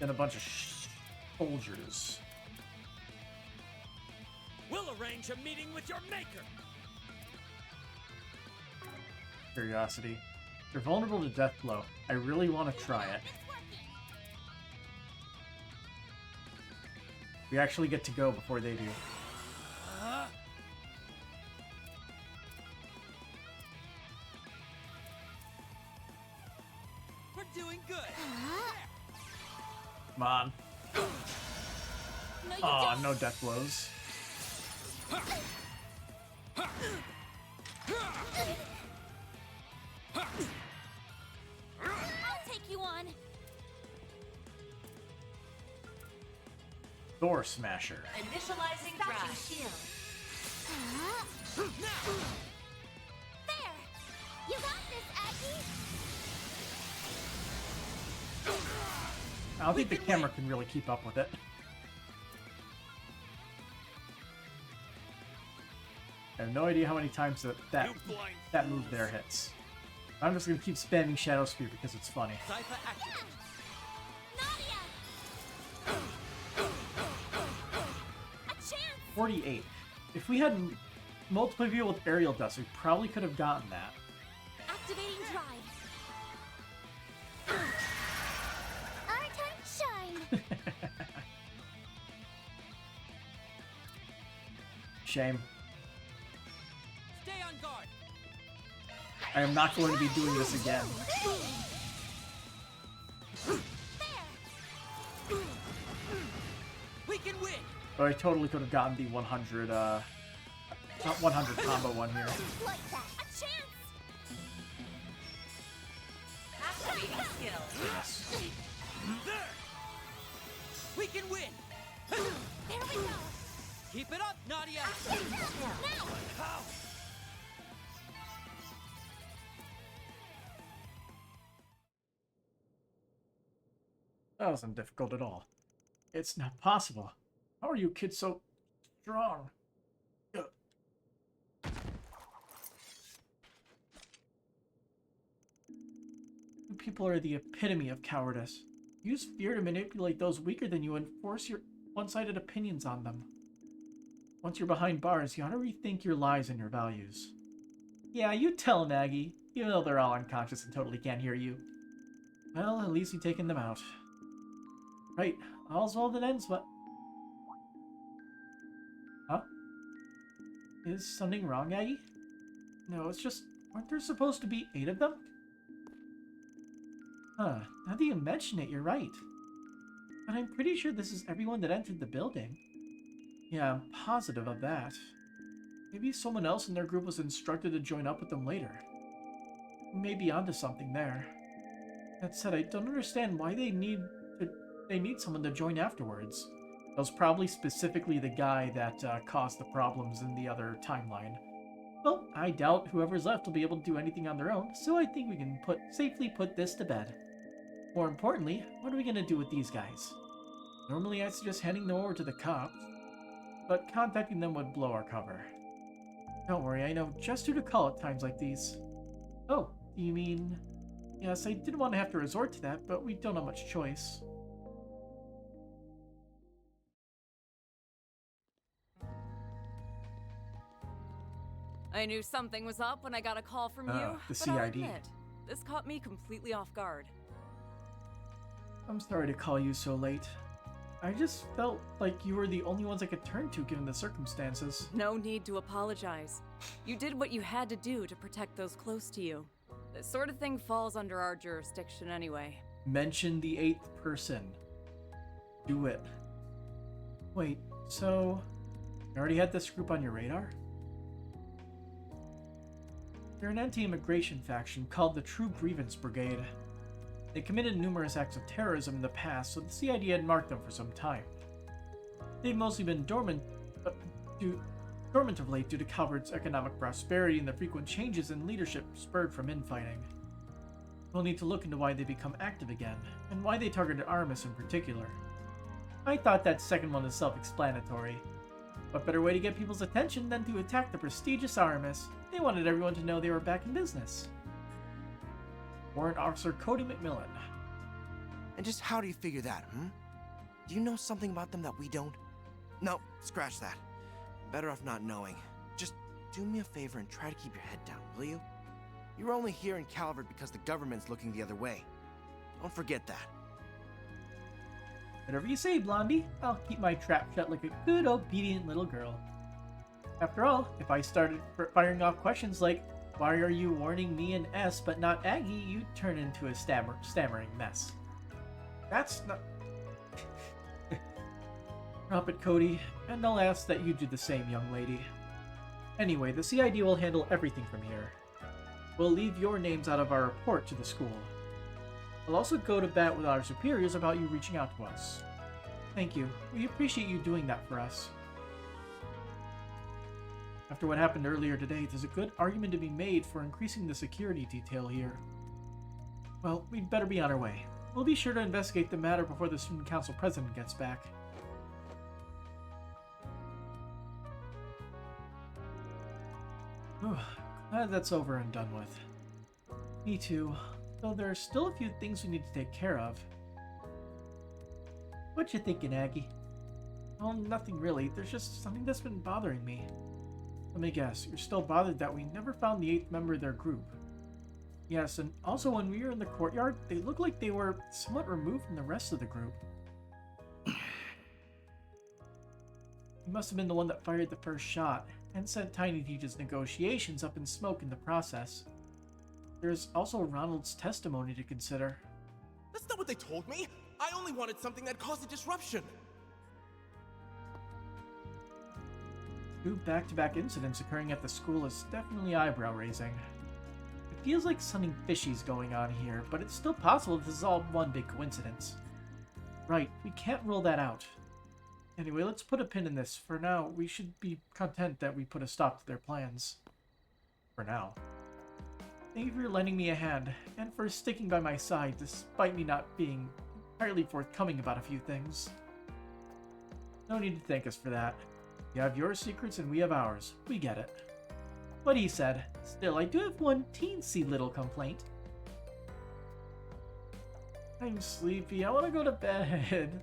and a bunch of soldiers. We'll arrange a meeting with your maker. Curiosity. They're vulnerable to death blow. I really want to try it. We actually get to go before they do. We're doing good. Come on. No, you Aw, don't. no death blows. I'll take you on. Door Smasher. Initializing drive. Shield. There! You got this, Aggie! I don't think the camera can really keep up with it. I have no idea how many times that move there hits. I'm just gonna keep spamming Shadow Spear because it's funny. Cypher activate. Nadia! A chance! 48. If we had multiple people with aerial dust, we probably could have gotten that. Activating drive. Our time to shine! Shame. Stay on guard. I am not going to be doing this again. We can win. But I totally could have gotten the 100, not 100 combo one here. Like that! A chance! Activating skill. Yes. There. We can win. There we go! Keep it up, Nadia. Now! How? That wasn't difficult at all. It's not possible. How are you kids so strong? Ugh. You people are the epitome of cowardice. Use fear to manipulate those weaker than you and force your one-sided opinions on them. Once you're behind bars, you ought to rethink your lives and your values. Yeah, you tell them, Aggie, even though they're all unconscious and totally can't hear you. Well, at least you've taken them out. Right, all's well that ends, but... Huh? Is something wrong, Aggie? No, it's just... Aren't there supposed to be 8 of them? Huh, now that you mention it, you're right. But I'm pretty sure this is everyone that entered the building. Yeah, I'm positive of that. Maybe someone else in their group was instructed to join up with them later. Maybe onto something there. That said, I don't understand why they need someone to join afterwards. That was probably specifically the guy that caused the problems in the other timeline. Well, I doubt whoever's left will be able to do anything on their own, so I think we can safely put this to bed. More importantly, what are we going to do with these guys? Normally I'd suggest handing them over to the cops, but contacting them would blow our cover. Don't worry, I know just who to call at times like these. Oh, you mean... Yes, I didn't want to have to resort to that, but we don't have much choice. I knew something was up when I got a call from you, The but CID. I'll admit, this caught me completely off guard. I'm sorry to call you so late. I just felt like you were the only ones I could turn to given the circumstances. No need to apologize. You did what you had to do to protect those close to you. This sort of thing falls under our jurisdiction anyway. Mention the 8th person. Do it. Wait, so... You already had this group on your radar? They're an anti-immigration faction called the True Grievance Brigade. They committed numerous acts of terrorism in the past, so the CID had marked them for some time. They've mostly been dormant of late due to Calvert's economic prosperity and the frequent changes in leadership spurred from infighting. We'll need to look into why they become active again, and why they targeted Aramis in particular. I thought that second one is self-explanatory. What better way to get people's attention than to attack the prestigious Aramis? They wanted everyone to know they were back in business. Warrant Officer Cody McMillan. And just how do you figure that, Do you know something about them that we don't? No, scratch that. Better off not knowing. Just do me a favor and try to keep your head down, will you? You're only here in Calvert because the government's looking the other way. Don't forget that. Whatever you say, Blondie. I'll keep my trap shut like a good, obedient little girl. After all, if I started firing off questions like, why are you warning me and S but not Aggie, you'd turn into a stammering mess. That's not... Drop it, Cody, and I'll ask that you do the same, young lady. Anyway, the CID will handle everything from here. We'll leave your names out of our report to the school. I'll also go to bat with our superiors about you reaching out to us. Thank you. We appreciate you doing that for us. After what happened earlier today, there's a good argument to be made for increasing the security detail here. Well, we'd better be on our way. We'll be sure to investigate the matter before the Student Council President gets back. Glad that's over and done with. Me too, though there are still a few things we need to take care of. What you thinking, Aggie? Well, nothing really. There's just something that's been bothering me. Let me guess, you're still bothered that we never found the 8th member of their group. Yes, and also when we were in the courtyard, they looked like they were somewhat removed from the rest of the group. He must have been the one that fired the first shot, and sent Tiny Teach's negotiations up in smoke in the process. There's also Ronald's testimony to consider. That's not what they told me! I only wanted something that caused a disruption! 2 back-to-back incidents occurring at the school is definitely eyebrow-raising. It feels like something fishy's going on here, but it's still possible this is all one big coincidence. Right, we can't rule that out. Anyway, let's put a pin in this. For now, we should be content that we put a stop to their plans. For now. Thank you for lending me a hand, and for sticking by my side despite me not being entirely forthcoming about a few things. No need to thank us for that. You have your secrets and we have ours. We get it. What he said. Still, I do have one teensy little complaint. I'm sleepy. I want to go to bed.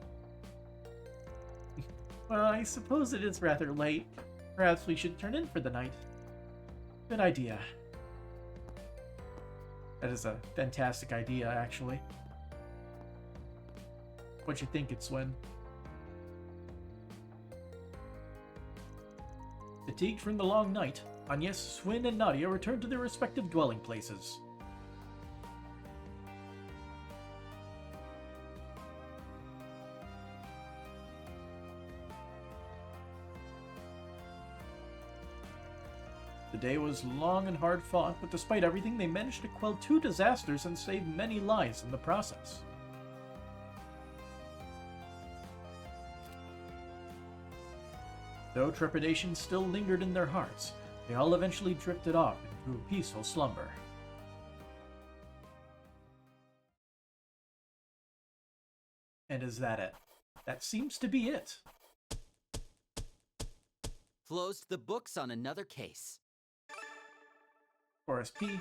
Well, I suppose it is rather late. Perhaps we should turn in for the night. Good idea. That is a fantastic idea, actually. What you think, Swin? Fatigued from the long night, Agnes, Swin, and Nadia return to their respective dwelling places. The day was long and hard fought, but despite everything, they managed to quell 2 disasters and save many lives in the process. Though trepidation still lingered in their hearts, they all eventually drifted off into a peaceful slumber. And is that it? That seems to be it. Closed the books on another case. 4 SP,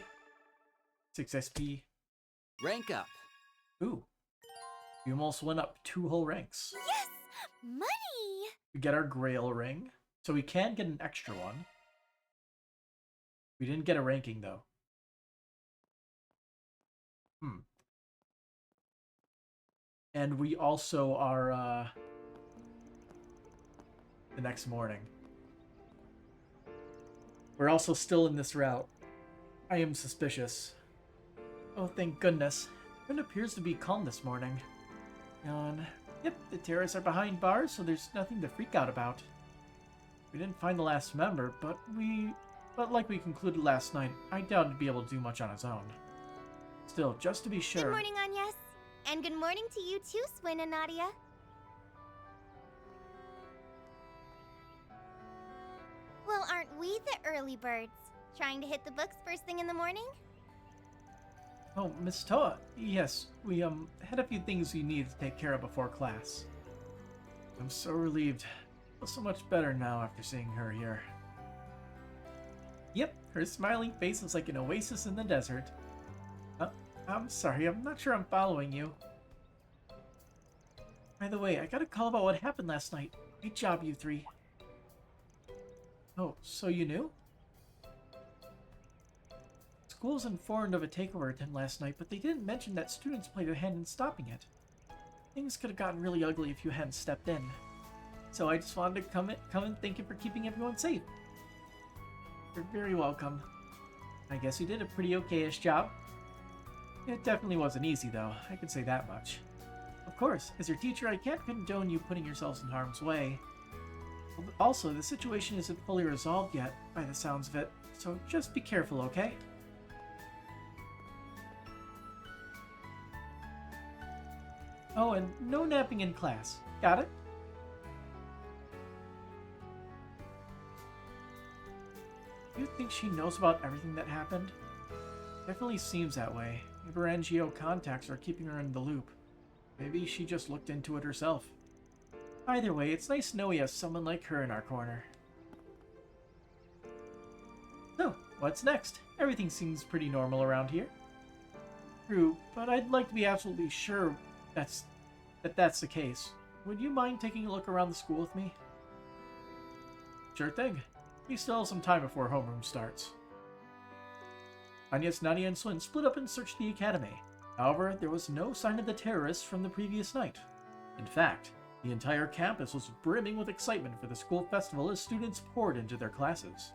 6 SP. Rank up. Ooh. You almost went up 2 whole ranks. Yes! Money! We get our Grail ring, so we can get an extra one. We didn't get a ranking, though. And we also are, the next morning. We're also still in this route. I am suspicious. Oh, thank goodness. It appears to be calm this morning. And, yep, the terrorists are behind bars, so there's nothing to freak out about. We didn't find the last member, but like we concluded last night, I doubt he'd be able to do much on his own. Still, just to be sure... Good morning, Agnes. And good morning to you too, Swin and Nadia. Well, aren't we the early birds? Trying to hit the books first thing in the morning? Oh, Miss Toa, yes, we, had a few things we needed to take care of before class. I'm so relieved. I feel so much better now after seeing her here. Yep, her smiling face is like an oasis in the desert. I'm sorry, I'm not sure I'm following you. By the way, I got a call about what happened last night. Great job, you three. Oh, so you knew? School's informed of a takeover attempt last night, but they didn't mention that students played a hand in stopping it. Things could have gotten really ugly if you hadn't stepped in. So I just wanted to come and thank you for keeping everyone safe. You're very welcome. I guess you did a pretty okay-ish job. It definitely wasn't easy, though. I can say that much. Of course, as your teacher, I can't condone you putting yourselves in harm's way. Also, the situation isn't fully resolved yet, by the sounds of it, so just be careful, okay? Oh, and no napping in class. Got it? Do you think she knows about everything that happened? Definitely seems that way. Maybe her NGO contacts are keeping her in the loop. Maybe she just looked into it herself. Either way, it's nice to know we have someone like her in our corner. So, what's next? Everything seems pretty normal around here. True, but I'd like to be absolutely sure that's the case. Would you mind taking a look around the school with me? Sure thing. We still have some time before homeroom starts. Agnes, Nadia, and Swin split up and searched the academy. However, there was no sign of the terrorists from the previous night. In fact, the entire campus was brimming with excitement for the school festival as students poured into their classes.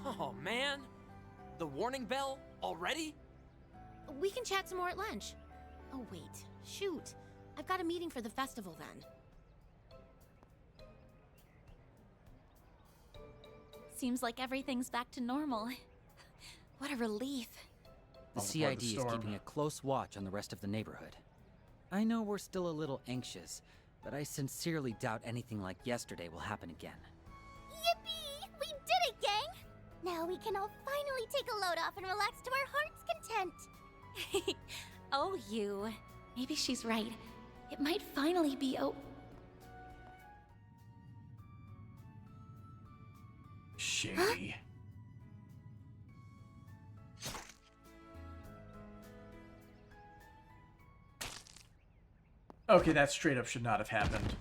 Oh, man. The warning bell already? We can chat some more at lunch. Oh, wait. Shoot. I've got a meeting for the festival then. Seems like everything's back to normal. What a relief. The CID is keeping a close watch on the rest of the neighborhood. I know we're still a little anxious, but I sincerely doubt anything like yesterday will happen again. Yippee! We did it, gang! Now we can all finally take a load off and relax to our heart's content. Oh, you. Maybe she's right. It might finally be Shady. Okay, that straight up should not have happened.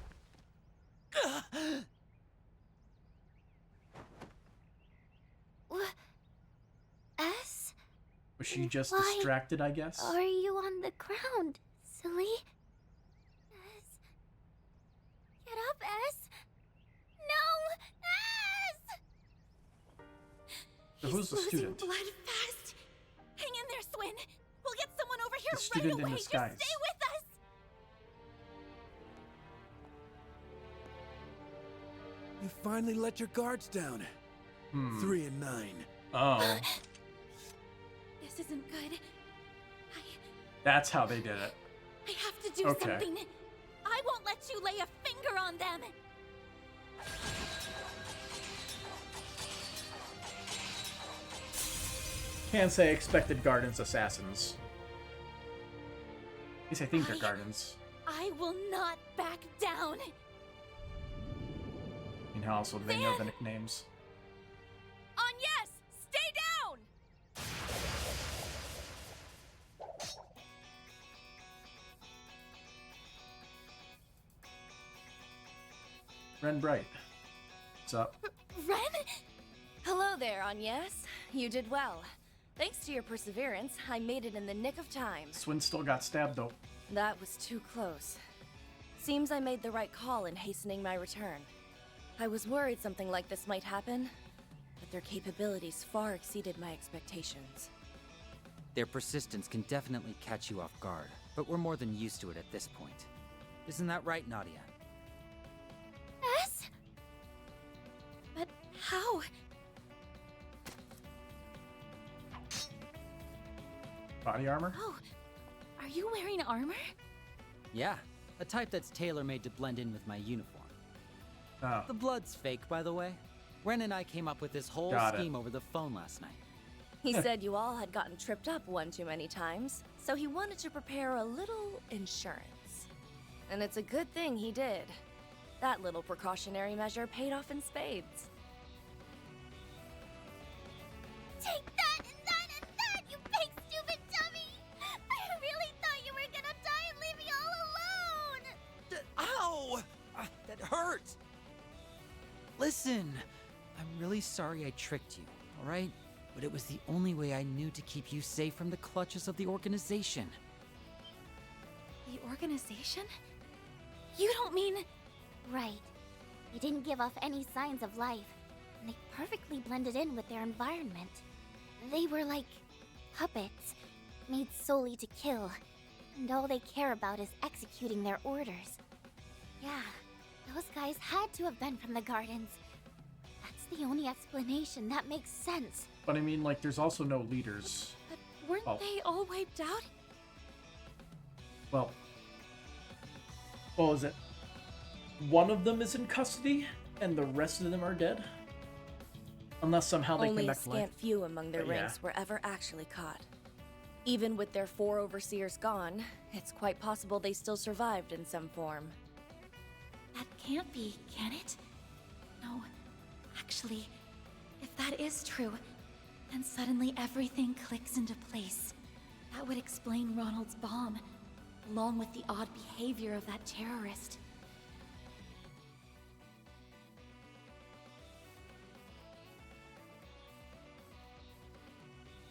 S? Was she just distracted, I guess? Are you on the ground, silly? S? Get up, S! No! S! So who's the student? Blood fast. Hang in there, Swin. We'll get someone over here The student right away. in disguise. Just stay with us. You finally let your guards down. 3 and 9. Oh. This isn't good. That's how they did it. I have to do something. I won't let you lay a finger on them. Can't say I expected Gardens assassins. At least I think they're Gardens. I will not back down. And how also do they know the nicknames? On yes! Stay down! Ren Bright. What's up? Ren? Hello there, Agnes. You did well. Thanks to your perseverance, I made it in the nick of time. Swin still got stabbed though. That was too close. Seems I made the right call in hastening my return. I was worried something like this might happen, but their capabilities far exceeded my expectations. Their persistence can definitely catch you off guard, but we're more than used to it at this point. Isn't that right, Nadia? S? But how? Body armor? Oh, are you wearing armor? Yeah, a type that's tailor-made to blend in with my uniform. Oh. The blood's fake, by the way. Ren and I came up with this whole scheme over the phone last night. He said you all had gotten tripped up one too many times, so he wanted to prepare a little insurance. And it's a good thing he did. That little precautionary measure paid off in spades. Take that and that and that, you big stupid dummy! I really thought you were gonna die and leave me all alone! Ow! That hurt! Listen, I'm really sorry I tricked you, alright? But it was the only way I knew to keep you safe from the clutches of the organization. The organization? You don't mean... Right. They didn't give off any signs of life, and they perfectly blended in with their environment. They were like puppets, made solely to kill, and all they care about is executing their orders. Yeah, those guys had to have been from the gardens. That's the only explanation that makes sense. But I mean, like, there's also no leaders. But weren't they all wiped out? Well, is it? One of them is in custody, and the rest of them are dead? Unless somehow they Only came a back to life. scant few among their But yeah. ranks were ever actually caught. Even with their 4 overseers gone, it's quite possible they still survived in some form. That can't be, can it? No. Actually, if that is true, then suddenly everything clicks into place. That would explain Ronald's bomb, along with the odd behavior of that terrorist.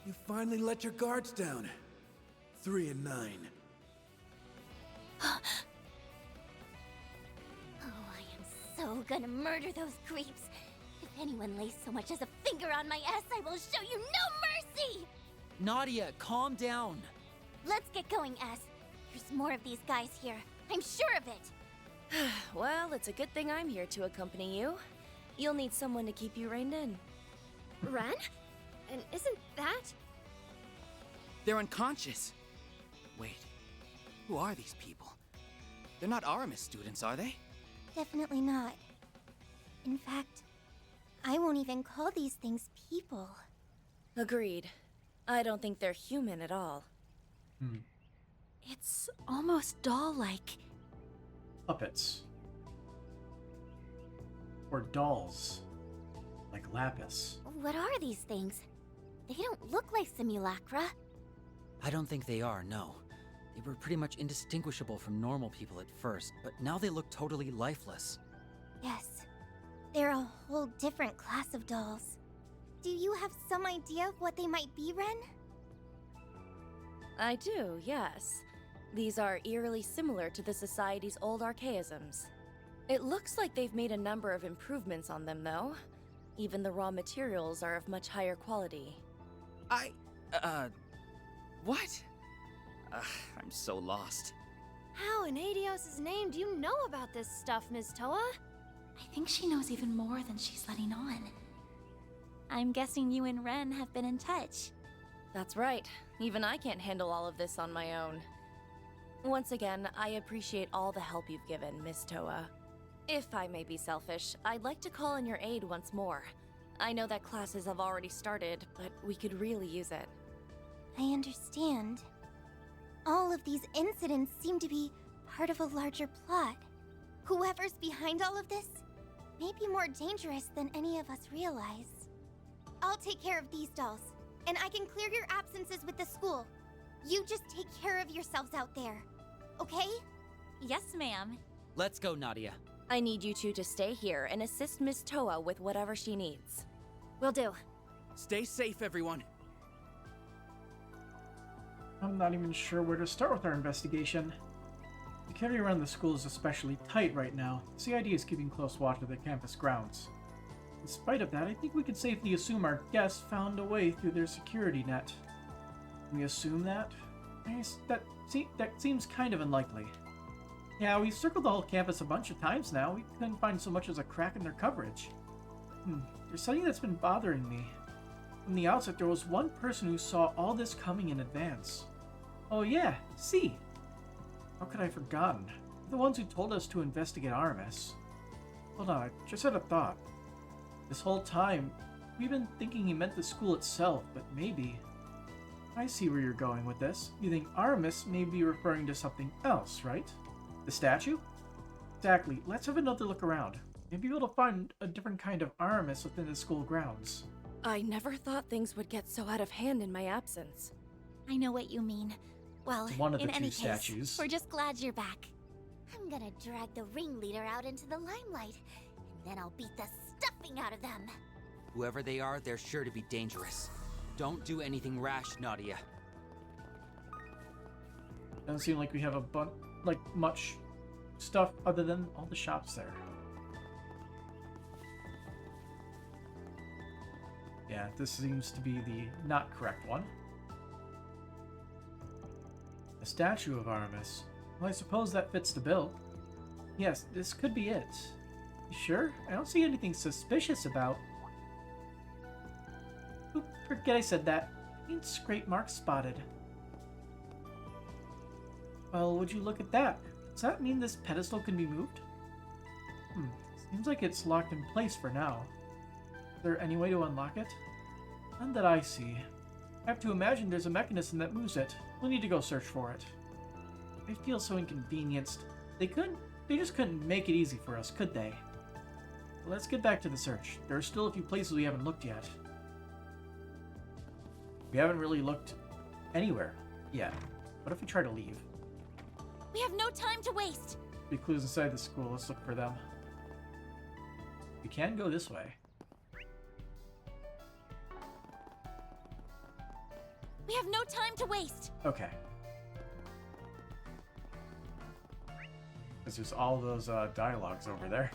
You finally let your guards down. 3 and 9. Oh, I am so gonna murder those creeps. If anyone lays so much as a finger on my ass, I will show you no mercy! Nadia, calm down. Let's get going, S. There's more of these guys here. I'm sure of it. Well, it's a good thing I'm here to accompany you. You'll need someone to keep you reined in. Ren? And isn't that... They're unconscious. Wait, who are these people? They're not Aramis students, are they? Definitely not. In fact, I won't even call these things people. Agreed. I don't think they're human at all. It's almost doll-like. Puppets. Or dolls. Like Lapis. What are these things? They don't look like simulacra. I don't think they are, no. They were pretty much indistinguishable from normal people at first, but now they look totally lifeless. Yes. They're a whole different class of dolls. Do you have some idea of what they might be, Ren? I do, yes. These are eerily similar to the Society's old archaisms. It looks like they've made a number of improvements on them, though. Even the raw materials are of much higher quality. What? I'm so lost. How in Adios' name do you know about this stuff, Ms. Toa? I think she knows even more than she's letting on. I'm guessing you and Ren have been in touch. That's right. Even I can't handle all of this on my own. Once again, I appreciate all the help you've given, Miss Toa. If I may be selfish, I'd like to call in your aid once more. I know that classes have already started, but we could really use it. I understand. All of these incidents seem to be part of a larger plot. Whoever's behind all of this may be more dangerous than any of us realize. I'll take care of these dolls, and I can clear your absences with the school. You just take care of yourselves out there, okay? Yes, ma'am. Let's go, Nadia. I need you two to stay here and assist Miss Toa with whatever she needs. Will do. Stay safe, everyone. I'm not even sure where to start with our investigation. The security around the school is especially tight right now. The CID is keeping close watch of the campus grounds. In spite of that, I think we could safely assume our guests found a way through their security net. Can we assume that? That seems kind of unlikely. Yeah, we've circled the whole campus a bunch of times now. We couldn't find so much as a crack in their coverage. There's something that's been bothering me. From the outset, there was one person who saw all this coming in advance. Oh yeah, see. How could I have forgotten? They're the ones who told us to investigate Aramis. Hold on, I just had a thought. This whole time, we've been thinking he meant the school itself, but maybe... I see where you're going with this. You think Aramis may be referring to something else, right? The statue? Exactly. Let's have another look around. Maybe we'll find a different kind of Aramis within the school grounds. I never thought things would get so out of hand in my absence. I know what you mean. Well, It's one of the in any two case, statues. we're just glad you're back. I'm gonna drag the ringleader out into the limelight, and then I'll beat the stuffing out of them. Whoever they are, they're sure to be dangerous. Don't do anything rash, Nadia. Doesn't seem like we have much stuff other than all the shops there. Yeah, this seems to be the not correct one. A statue of Aramis. Well, I suppose that fits the bill. Yes, this could be it. You sure? I don't see anything suspicious about... Oop, forget I said that. Ain't scrape marks spotted. Well, would you look at that? Does that mean this pedestal can be moved? Seems like it's locked in place for now. Is there any way to unlock it? None that I see. I have to imagine there's a mechanism that moves it. We'll need to go search for it. I feel so inconvenienced. They just couldn't make it easy for us, could they? Well, let's get back to the search. There are still a few places we haven't looked yet. We haven't really looked anywhere yet. What if we try to leave? We have no time to waste. Be clues inside the school. Let's look for them. We can go this way. We have no time to waste. Okay. Because there's all those dialogues over there.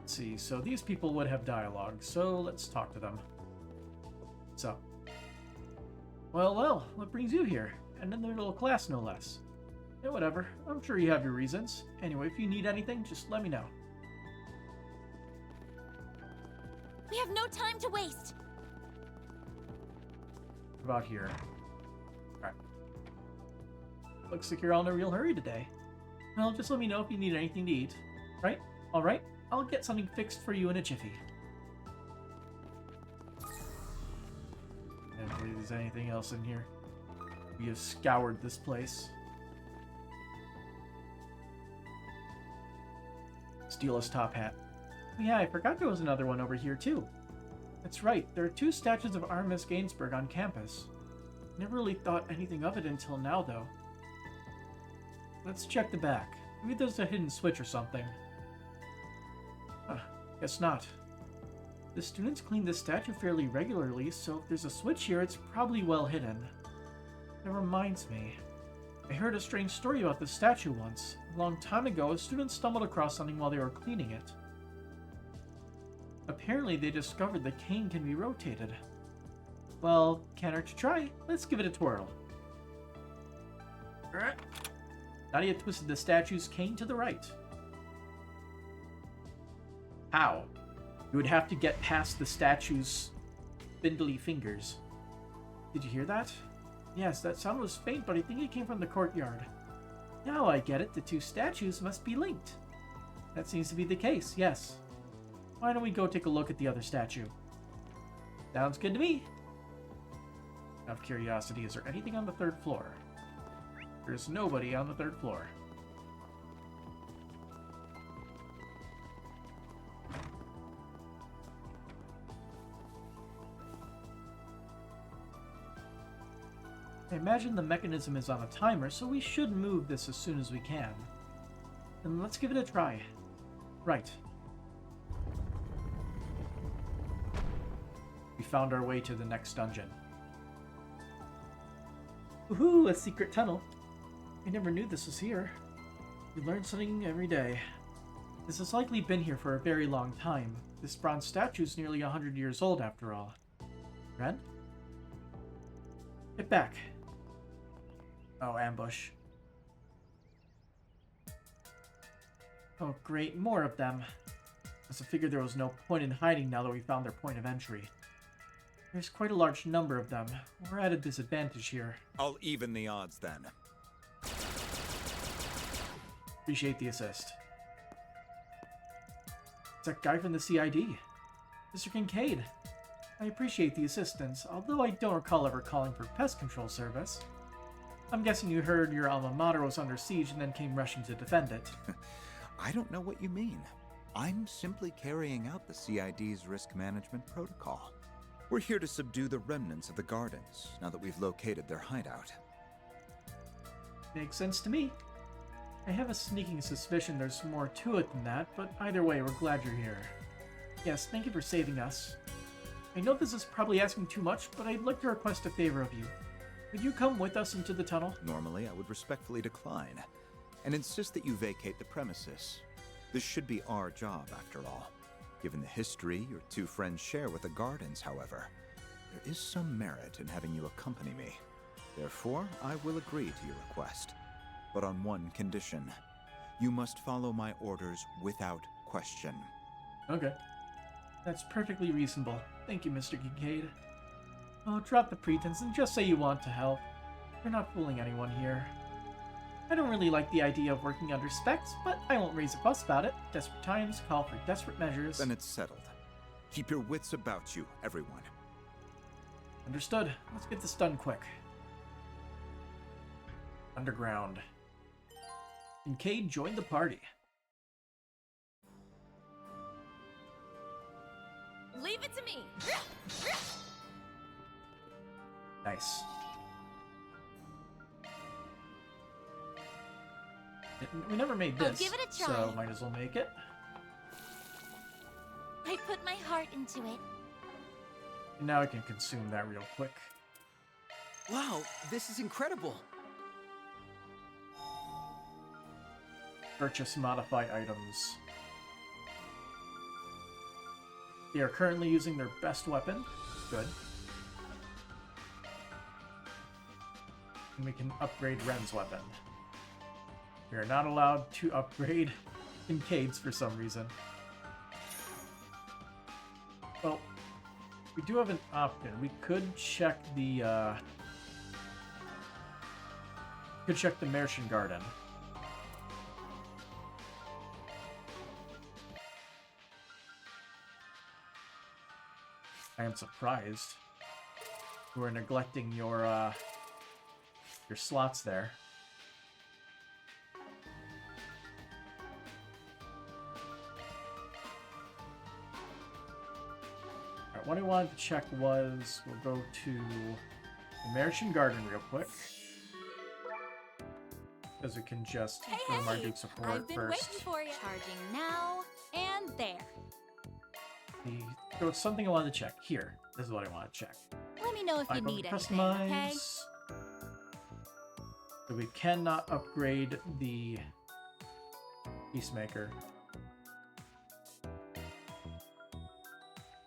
Let's see. So these people would have dialogue. So let's talk to them. So. Well, what brings you here? And in their little class, no less. Yeah, whatever. I'm sure you have your reasons. Anyway, if you need anything, just let me know. We have no time to waste. What about here? Alright. Looks like you're all in a real hurry today. Well, just let me know if you need anything to eat. Right? Alright, I'll get something fixed for you in a jiffy. And if there's anything else in here. We have scoured this place. Steal his top hat. Yeah, I forgot there was another one over here too. That's right, there are two statues of Aramis Gainsbourg on campus. Never really thought anything of it until now, though. Let's check the back. Maybe there's a hidden switch or something. Huh, guess not. The students clean this statue fairly regularly, so if there's a switch here, it's probably well hidden. That reminds me. I heard a strange story about this statue once. A long time ago, a student stumbled across something while they were cleaning it. Apparently, they discovered the cane can be rotated. Well, can't hurt to try. Let's give it a twirl. Nadia twisted the statue's cane to the right. How? You would have to get past the statue's spindly fingers. Did you hear that? Yes, that sound was faint, but I think it came from the courtyard. Now I get it. The two statues must be linked. That seems to be the case, yes. Why don't we go take a look at the other statue? Sounds good to me. Out of curiosity, is there anything on the 3rd floor? There's nobody on the 3rd floor. I imagine the mechanism is on a timer, so we should move this as soon as we can. Then let's give it a try. Right. We found our way to the next dungeon. Woohoo, a secret tunnel. I never knew this was here. We learn something every day. This has likely been here for a very long time. This bronze statue is nearly 100 years old after all. Ren? Get back. Oh, ambush. Oh, great, more of them. As I figured there was no point in hiding now that we found their point of entry. There's quite a large number of them. We're at a disadvantage here. I'll even the odds then. Appreciate the assist. It's that guy from the CID. Mr. Kincaid. I appreciate the assistance, although I don't recall ever calling for pest control service. I'm guessing you heard your alma mater was under siege and then came rushing to defend it. I don't know what you mean. I'm simply carrying out the CID's risk management protocol. We're here to subdue the remnants of the gardens, now that we've located their hideout. Makes sense to me. I have a sneaking suspicion there's more to it than that, but either way, we're glad you're here. Yes, thank you for saving us. I know this is probably asking too much, but I'd like to request a favor of you. Would you come with us into the tunnel? Normally, I would respectfully decline, and insist that you vacate the premises. This should be our job, after all. Given the history your two friends share with the gardens, however, there is some merit in having you accompany me. Therefore, I will agree to your request, but on one condition. You must follow my orders without question. Okay. That's perfectly reasonable. Thank you, Mr. Kincaid. Oh, drop the pretense and just say you want to help. You're not fooling anyone here. I don't really like the idea of working under specs, but I won't raise a fuss about it. Desperate times call for desperate measures. Then it's settled. Keep your wits about you, everyone. Understood. Let's get this done quick. Underground. Kincaid joined the party. Leave it to me! Nice. We never made this, give it a try. so might as well make it. I put my heart into it. And now I can consume that real quick. Wow, this is incredible. Purchase modify items. They are currently using their best weapon. Good. And we can upgrade Ren's weapon. We are not allowed to upgrade Kincaid's for some reason. Well, we do have an opt-in. We could check the Merchant Garden. I am surprised you are neglecting your slots there. Alright, what I wanted to check was, we'll go to the Merchant Garden real quick. Because we can just go to Marduk support I've been first. waiting for you. Charging now and there. There was something I wanted to check. Here, this is what I want to check. Let me know if you Icon need customize. anything, okay? So we cannot upgrade the Peacemaker.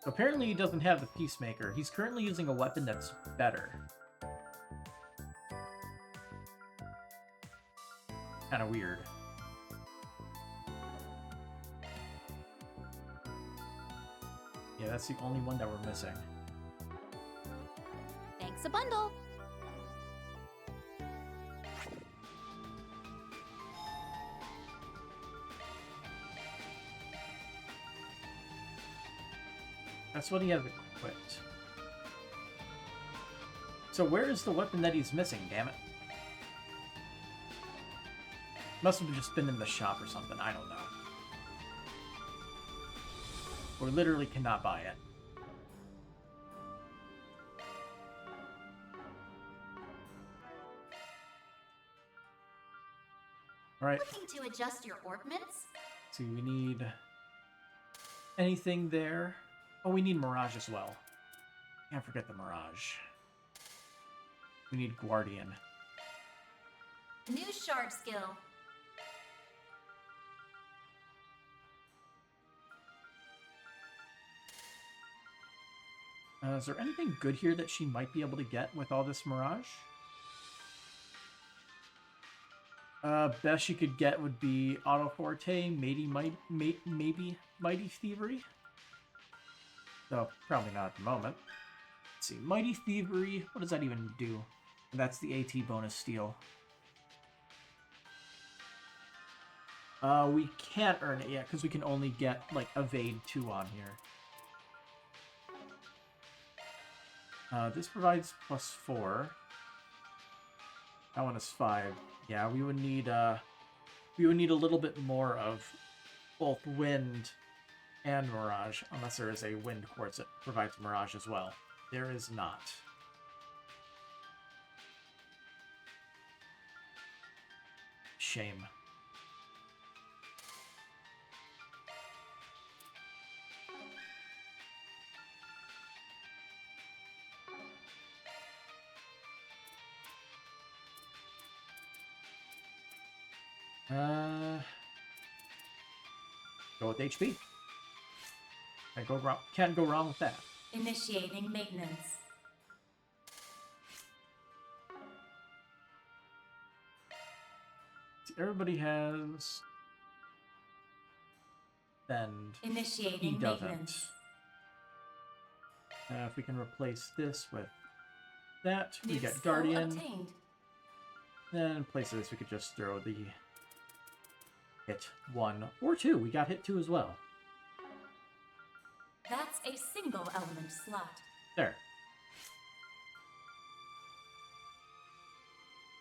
So apparently he doesn't have the Peacemaker. He's currently using a weapon that's better. Kind of weird. Yeah, that's the only one that we're missing. Thanks a bundle. That's what he has equipped. So where is the weapon that he's missing, damn it? Must have just been in the shop or something, I don't know. Or literally cannot buy it. Alright. Looking to adjust your ornaments? See, we need anything there. Oh, we need Mirage as well. Can't forget the Mirage. We need Guardian. New shard skill. Is there anything good here that she might be able to get with all this Mirage? Best she could get would be Auto Forte, maybe Mighty Thievery. Though, probably not at the moment. Let's see, Mighty Thievery, what does that even do? That's the AT bonus steal. We can't earn it yet, because we can only get, like, Evade 2 on here. This provides +4. That one is 5. Yeah, we would need a little bit more of both Wind and Mirage, unless there is a Wind Quartz that provides Mirage as well. There is not. Shame. Go with HP. Can't go wrong with that. Initiating maintenance. See, everybody has Bend. Initiating He doesn't. maintenance. If we can replace this with that, we New get skill Guardian. obtained. Then in place of this, we could just throw the hit 1 or 2. We got hit 2 as well. That's a single element slot. There.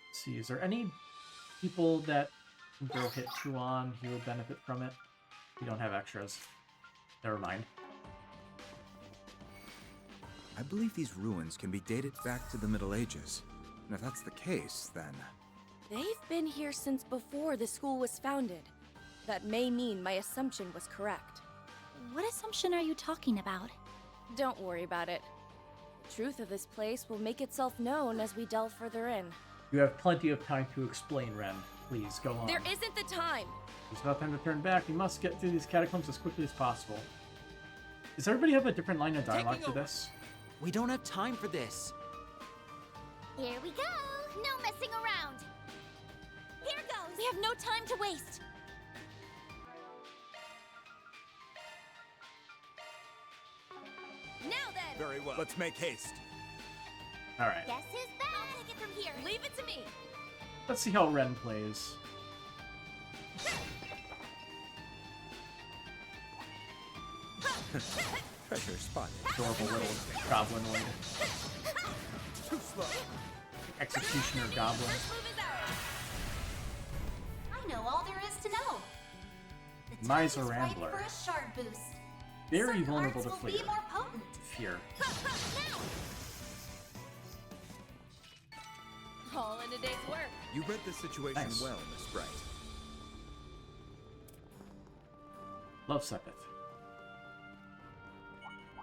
Let's see, is there any people that can throw hit 2 on who would benefit from it? We don't have extras. Never mind. I believe these ruins can be dated back to the Middle Ages. And if that's the case, then... They've been here since before the school was founded. That may mean my assumption was correct. What assumption are you talking about? Don't worry about it. The truth of this place will make itself known as we delve further in. You have plenty of time to explain, Ren. Please, go on. There isn't the time! There's no time to turn back. We must get through these catacombs as quickly as possible. Does everybody have a different line of dialogue for this? We don't have time for this. Here we go! No messing around! Here goes! We have no time to waste! Now then! Very well. Let's make haste. Alright. Guess who's back? I'll take it from here. Leave it to me! Let's see how Ren plays. Treasure spotted. Adorable little goblinoid. Too slow. Executioner goblin. I know all there is to know. The Miser time is right Rambler. for a shard boost. Very Some vulnerable to cards will be fear. more potent. Fear. All in a day's work. You read the situation Nice. well, Miss Bright. Love Sepith.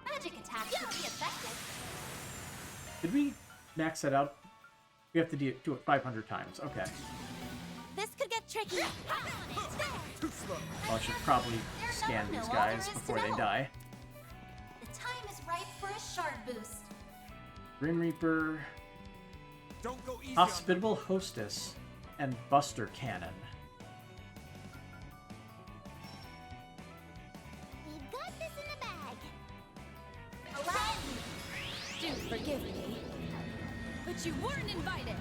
Magic attacks will be effective. Did we max that out? We have to do it 500 times. Okay. This could get tricky. Too slow. Well, I should probably scan these guys before they die. The time is ripe for a shard boost. Grim Reaper, Don't go easy Hospitable Hostess, and Buster Cannon. We've got this in the bag. Aladdin! Do forgive me. But you weren't invited!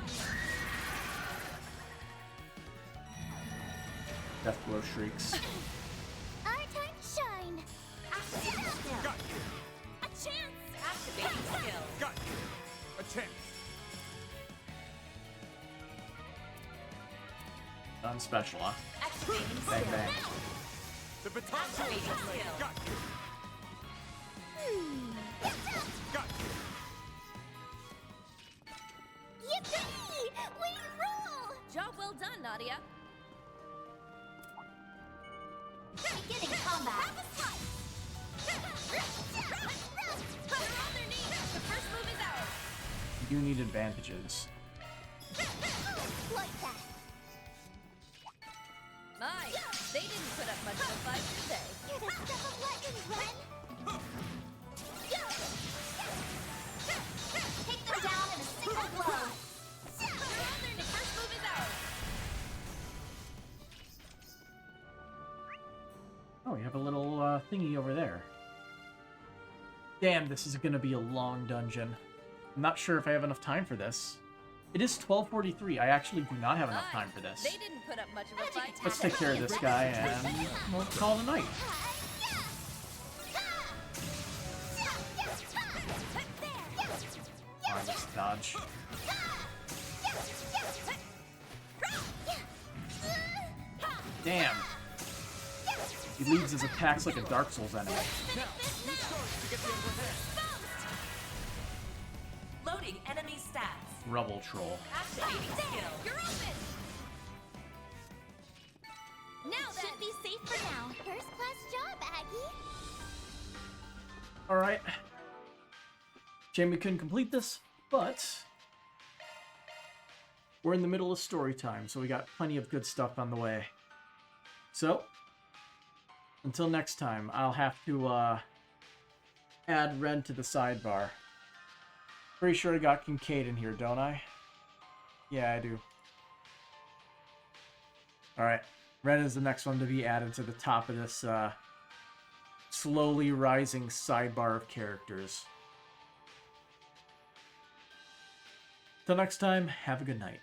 Deathblow Shrieks. Our time to shine. Activate skill. Got you. A chance. Activating skill. Got you. A chance. on special, huh? Bang, bang. The baton got you. Got you. Yippee! We rule! Job well done, Nadia. Beginning combat. Have a slice! They're on their knees. The first move is ours. You need advantages. Like that. My, they didn't put up much of a fight, did they? You're the stuff of legends, Ren. Take them down in a single blow. They're on their knees. The first move is ours. Oh, you have a little thingy over there. Damn, this is gonna be a long dungeon. I'm not sure if I have enough time for this. It is 12:43. I actually do not have enough time for this. They didn't put up much of a fight. Let's take care of this guy and we'll call it a night. Alright, let's dodge. Damn. He leads his attacks like a Dark Souls enemy. Loading enemy stats. Rubble Troll. Activating skill. You're open. Now then. Should be safe for now. First class job, Aggie. Alright. Shame we couldn't complete this, but we're in the middle of story time, so we got plenty of good stuff on the way. So, until next time, I'll have to add Ren to the sidebar. Pretty sure I got Kincaid in here, don't I? Yeah, I do. Alright, Ren is the next one to be added to the top of this slowly rising sidebar of characters. Till next time, have a good night.